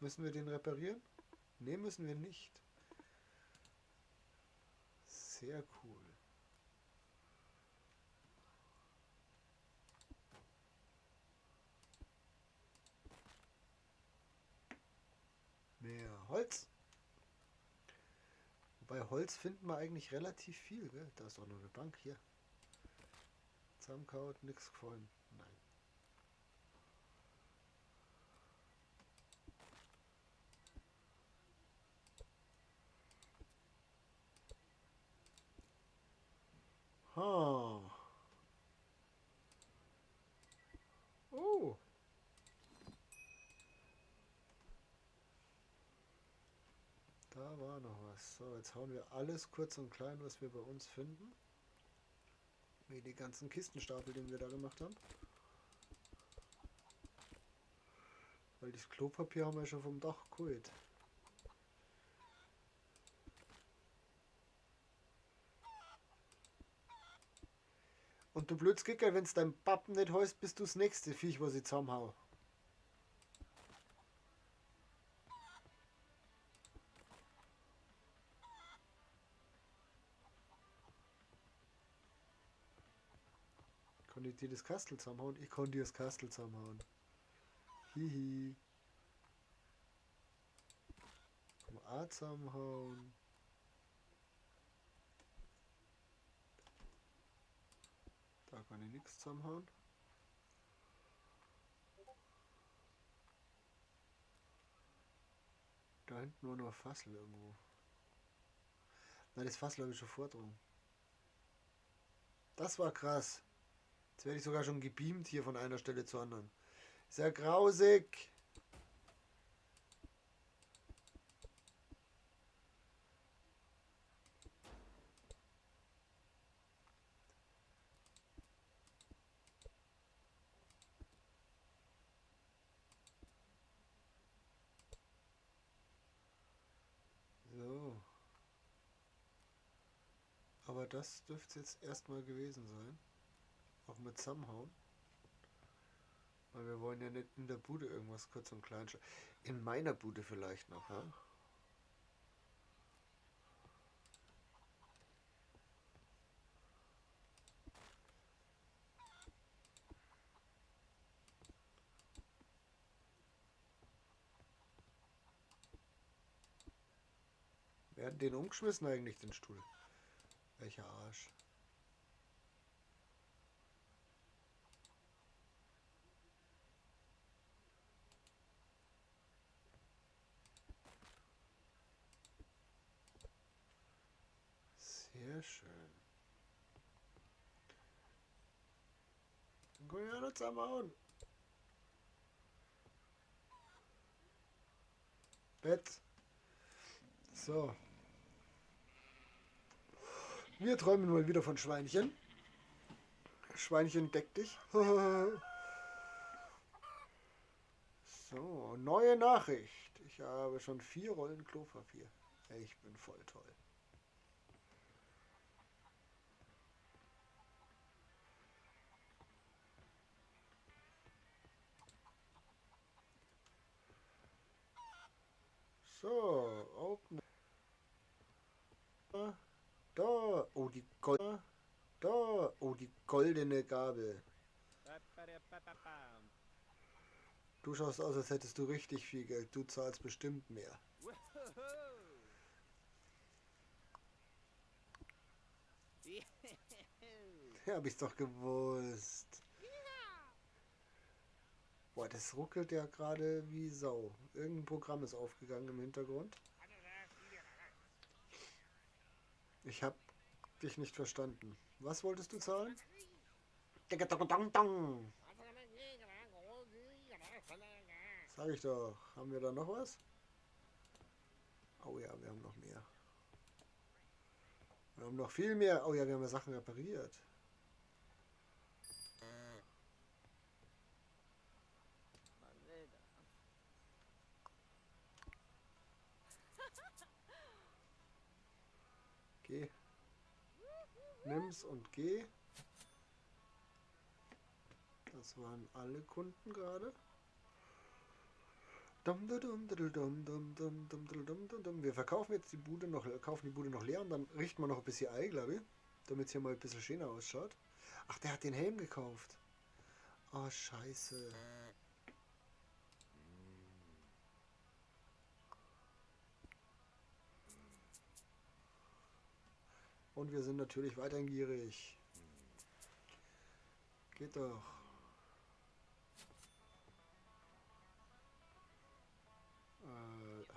Müssen wir den reparieren? Ne, müssen wir nicht. Sehr cool. Mehr Holz. Bei Holz finden wir eigentlich relativ viel, gell? Da ist auch noch eine Bank hier. Zusammenkaut, nichts gefallen. Nein. Ha. Oh. Da war noch was. So, jetzt hauen wir alles kurz und klein, was wir bei uns finden. Wie die ganzen Kistenstapel, den wir da gemacht haben. Weil das Klopapier haben wir schon vom Dach geholt. Und du Blödskicker, wenn's dein Pappen nicht heißt, bist du das nächste Viech, was ich zusammenhau. Kann ich dir das Kastel zusammenhauen? Ich kann dir das Kastel zusammenhauen. Hihi. Kann man auch zusammenhauen. Da kann ich nichts zusammenhauen. Da hinten nur noch Fassel irgendwo. Nein, das Fassel habe ich schon vordrungen. Das war krass. Jetzt werde ich sogar schon gebeamt hier von einer Stelle zur anderen. Sehr grausig. So. Aber das dürfte jetzt erstmal gewesen sein. Auch mit zusammenhauen. Weil wir wollen ja nicht in der Bude irgendwas kurz und klein. In meiner Bude vielleicht noch, ja? Wer hat den umgeschmissen eigentlich, den Stuhl? Welcher Arsch? Sehr schön. Dann können wir ja noch zusammenhauen. Bett. So. Wir träumen mal wieder von Schweinchen. Schweinchen, deck dich. So, neue Nachricht. Ich habe schon 4 Rollen Klopapier. Ich bin voll toll. So, open. Da, oh die Gold. Da, oh die goldene Gabel. Du schaust aus, als hättest du richtig viel Geld. Du zahlst bestimmt mehr. Ja, hab ich's doch gewusst. Boah, das ruckelt ja gerade wie Sau. Irgendein Programm ist aufgegangen im Hintergrund. Ich hab dich nicht verstanden. Was wolltest du zahlen? Sag ich doch. Haben wir da noch was? Oh ja, wir haben noch mehr. Wir haben noch viel mehr. Oh ja, wir haben ja Sachen repariert. Geh. Nimm's und geh. Das waren alle Kunden gerade. Wir verkaufen jetzt die Bude noch, kaufen die Bude noch leer und dann richten wir noch ein bisschen Ei, glaube ich. Damit es hier mal ein bisschen schöner ausschaut. Ach, der hat den Helm gekauft. Oh, scheiße. Und wir sind natürlich weiterhin gierig. Geht doch.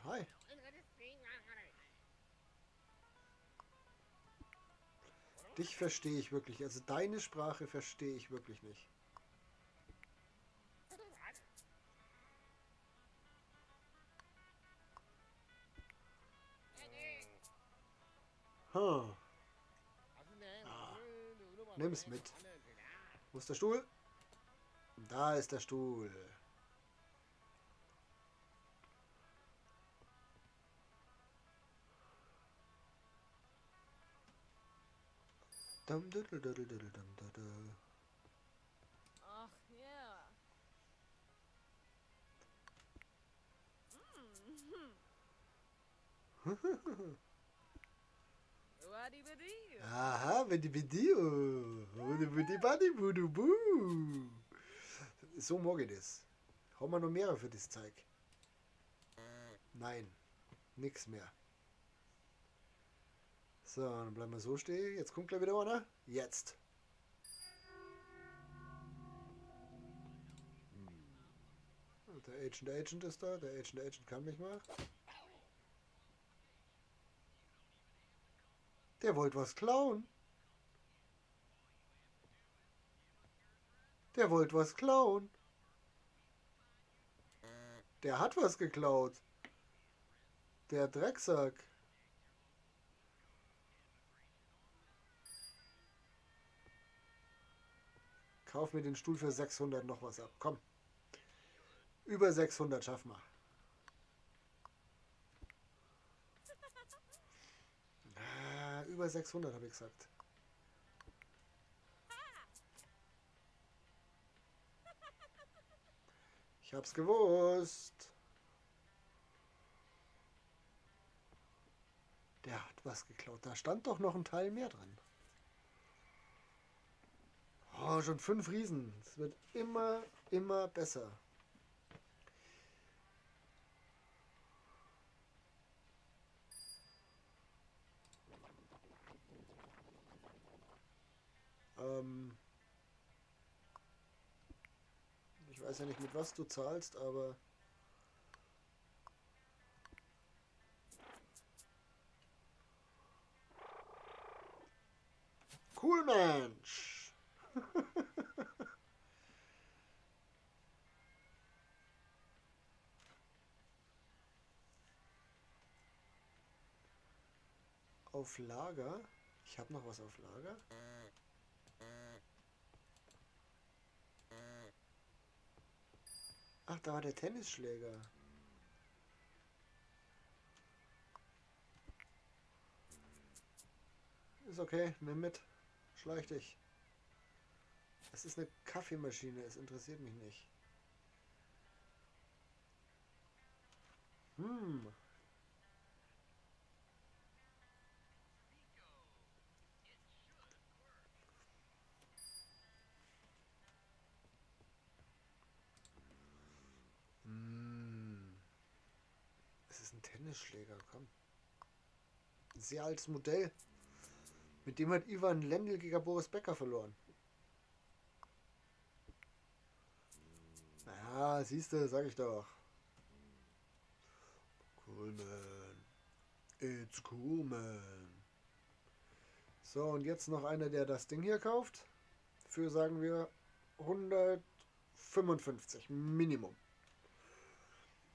Hi. Dich verstehe ich wirklich. Also deine Sprache verstehe ich wirklich nicht. Huh. Ah, nimm's mit. Wo ist der Stuhl? Da ist der Stuhl. Ach ja. Wadibadi. Aha, Video. So mag ich das. Haben wir noch mehr für das Zeug? Nein, nix mehr. So, dann bleiben wir so stehen. Jetzt kommt gleich wieder einer. Jetzt. Der Agent ist da. Der Agent kann mich mal. Der wollte was klauen. Der wollte was klauen. Der hat was geklaut. Der Drecksack. Kauf mir den Stuhl für 600 noch was ab. Komm. Über 600 schaffen wir. Über 600 habe ich gesagt. Ich hab's gewusst. Der hat was geklaut. Da stand doch noch ein Teil mehr drin. Oh, schon 5 Riesen. Es wird immer besser. Ich weiß ja nicht, mit was du zahlst, aber... Cool, Mensch! Auf Lager? Ich habe noch was auf Lager. Ach, da war der Tennisschläger. Ist okay, nimm mit. Schleich dich. Es ist eine Kaffeemaschine, es interessiert mich nicht. Es ist ein Tennisschläger, komm. Ein sehr altes Modell. Mit dem hat Ivan Lendl gegen Boris Becker verloren. Ja, siehst du, sag ich doch. Cool, man. It's cool, man. So, und jetzt noch einer, der das Ding hier kauft. Für, sagen wir, 155 Minimum.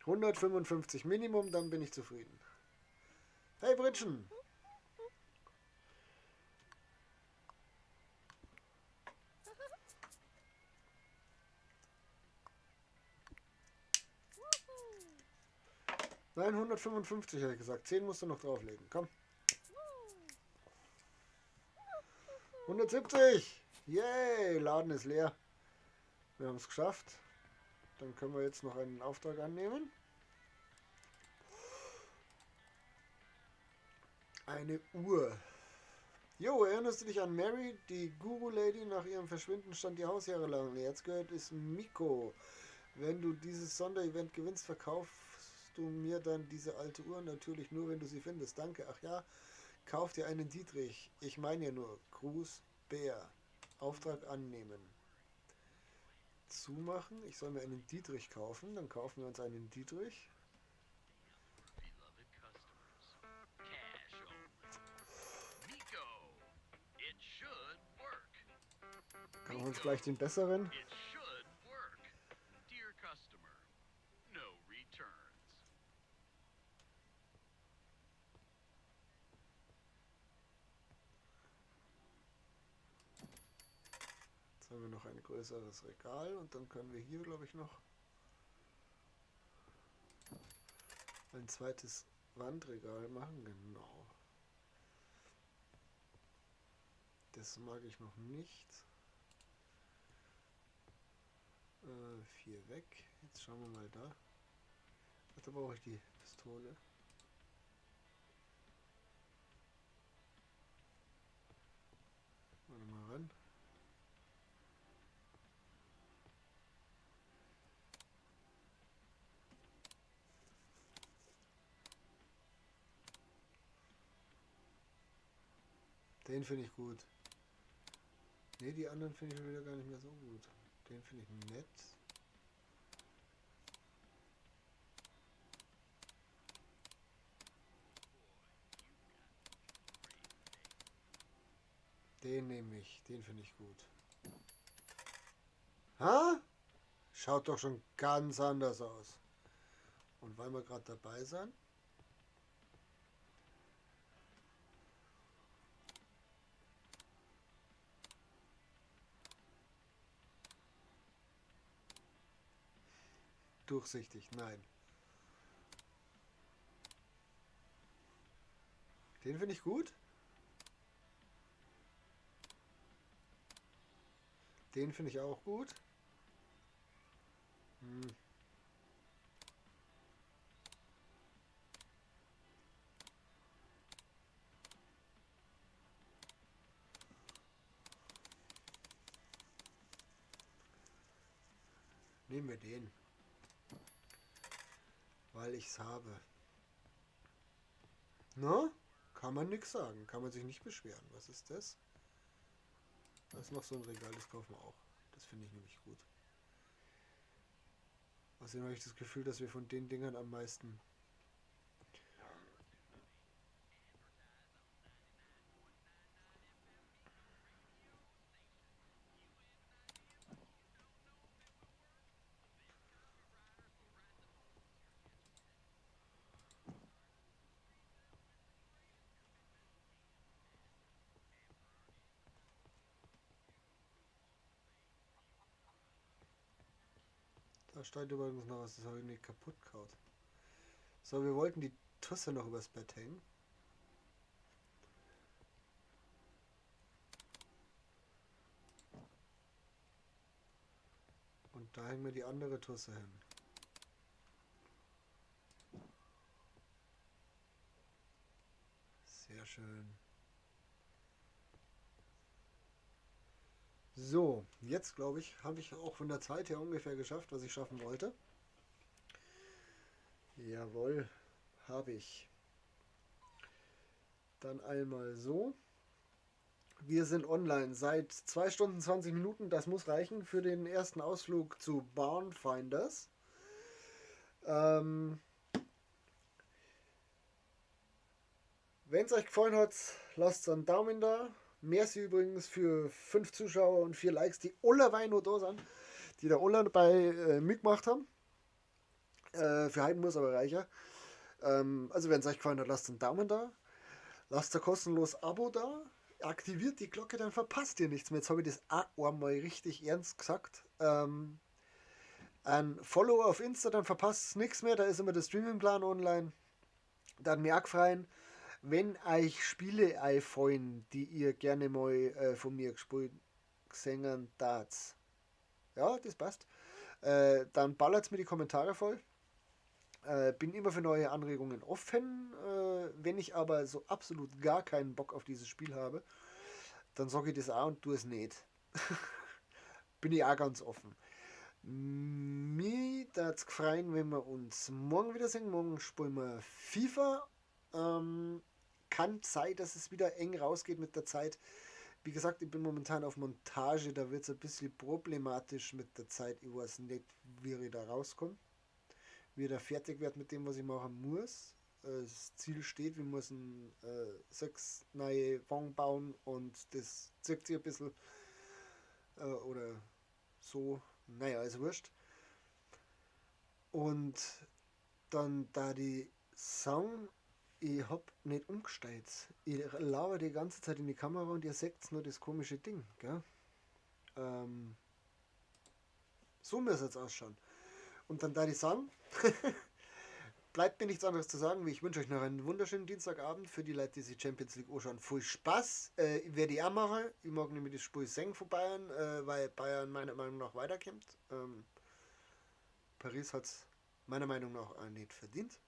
155 Minimum, dann bin ich zufrieden. Hey, Britschen! Nein, 155 habe ich gesagt. 10 musst du noch drauflegen. Komm. 170! Yay! Laden ist leer. Wir haben es geschafft. Dann können wir jetzt noch einen Auftrag annehmen. Eine Uhr. Jo, erinnerst du dich an Mary, die Guru-Lady? Nach ihrem Verschwinden stand die Hausjahre lang. Jetzt gehört es Miko. Wenn du dieses Sonderevent gewinnst, verkaufst du mir dann diese alte Uhr? Natürlich nur, wenn du sie findest. Danke. Ach ja, kauf dir einen Dietrich. Ich meine ja nur. Gruß, Bär. Auftrag annehmen. Zumachen. Ich soll mir einen Dietrich kaufen. Dann kaufen wir uns einen Dietrich. Kann man uns gleich den besseren? Jetzt haben wir noch ein größeres Regal und dann können wir hier, glaube ich, noch ein zweites Wandregal machen. Genau. Das mag ich noch nicht. 4 weg. Jetzt schauen wir mal da. Da brauche ich die Pistole. Warte mal ran. Den finde ich gut. Ne, die anderen finde ich wieder gar nicht mehr so gut. Den finde ich nett. Den nehme ich. Den finde ich gut. Ha? Schaut doch schon ganz anders aus. Und weil wir gerade dabei sind, durchsichtig, nein. Den finde ich gut. Den finde ich auch gut. Nehmen wir den. Weil ich's habe. Na? Kann man nichts sagen. Kann man sich nicht beschweren. Was ist das? Da ist noch so ein Regal, das kaufen wir auch. Das finde ich nämlich gut. Außerdem habe ich das Gefühl, dass wir von den Dingern am meisten... Da steht übrigens noch was, das habe ich nicht kaputt gehauen. So, wir wollten die Tusse noch übers Bett hängen. Und da hängen wir die andere Tusse hin. Sehr schön. So, jetzt glaube ich, habe ich auch von der Zeit her ungefähr geschafft, was ich schaffen wollte. Jawohl, habe ich. Dann einmal so. Wir sind online seit 2 Stunden 20 Minuten. Das muss reichen für den ersten Ausflug zu Barnfinders. Wenn es euch gefallen hat, lasst einen Daumen da. Merci übrigens für 5 Zuschauer und 4 Likes, die alle noch da sind, die da alle dabei mitgemacht haben. Für heute muss aber reicher. Also wenn es euch gefallen hat, lasst einen Daumen da. Lasst ein kostenloses Abo da. Aktiviert die Glocke, dann verpasst ihr nichts mehr. Jetzt habe ich das auch einmal richtig ernst gesagt. Ein Follow auf Insta, dann verpasst nichts mehr. Da ist immer der Streamingplan online. Dann mir auch gefallen, wenn euch Spiele einfallen, die ihr gerne mal von mir gespielt gesehen habt. Ja, das passt. Dann ballert mir die Kommentare voll. Bin immer für neue Anregungen offen. Wenn ich aber so absolut gar keinen Bock auf dieses Spiel habe, dann sage ich das auch und tue es nicht. Bin ich auch ganz offen. Mir würde es gefreien, wenn wir uns morgen wiedersehen. Morgen spielen wir FIFA. Kann sein, dass es wieder eng rausgeht mit der Zeit. Wie gesagt, ich bin momentan auf Montage, da wird es ein bisschen problematisch mit der Zeit. Ich weiß nicht, wie ich da rauskomme. Wie ich da fertig werde mit dem, was ich machen muss. Das Ziel steht, wir müssen 6 neue Wagen bauen und das zirkt sich ein bisschen. Oder so. Naja, ist wurscht. Und dann da die Song, ich hab nicht umgestellt. Ich lauere die ganze Zeit in die Kamera und ihr seht nur das komische Ding. Gell? So müsste es ausschauen. Und dann da die Song. Bleibt mir nichts anderes zu sagen, wie ich wünsche euch noch einen wunderschönen Dienstagabend. Für die Leute, die sich Champions League anschauen, viel Spaß. Werde ich auch machen. Ich mag nämlich das Spiel singen von Bayern, weil Bayern meiner Meinung nach weiterkommt. Paris hat es meiner Meinung nach auch nicht verdient.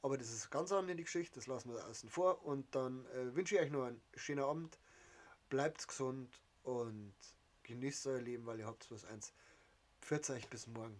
Aber das ist ganz andere die Geschichte, das lassen wir außen vor. Und dann wünsche ich euch noch einen schönen Abend. Bleibt gesund und genießt euer Leben, weil ihr habt was eins. Pfiat euch bis morgen.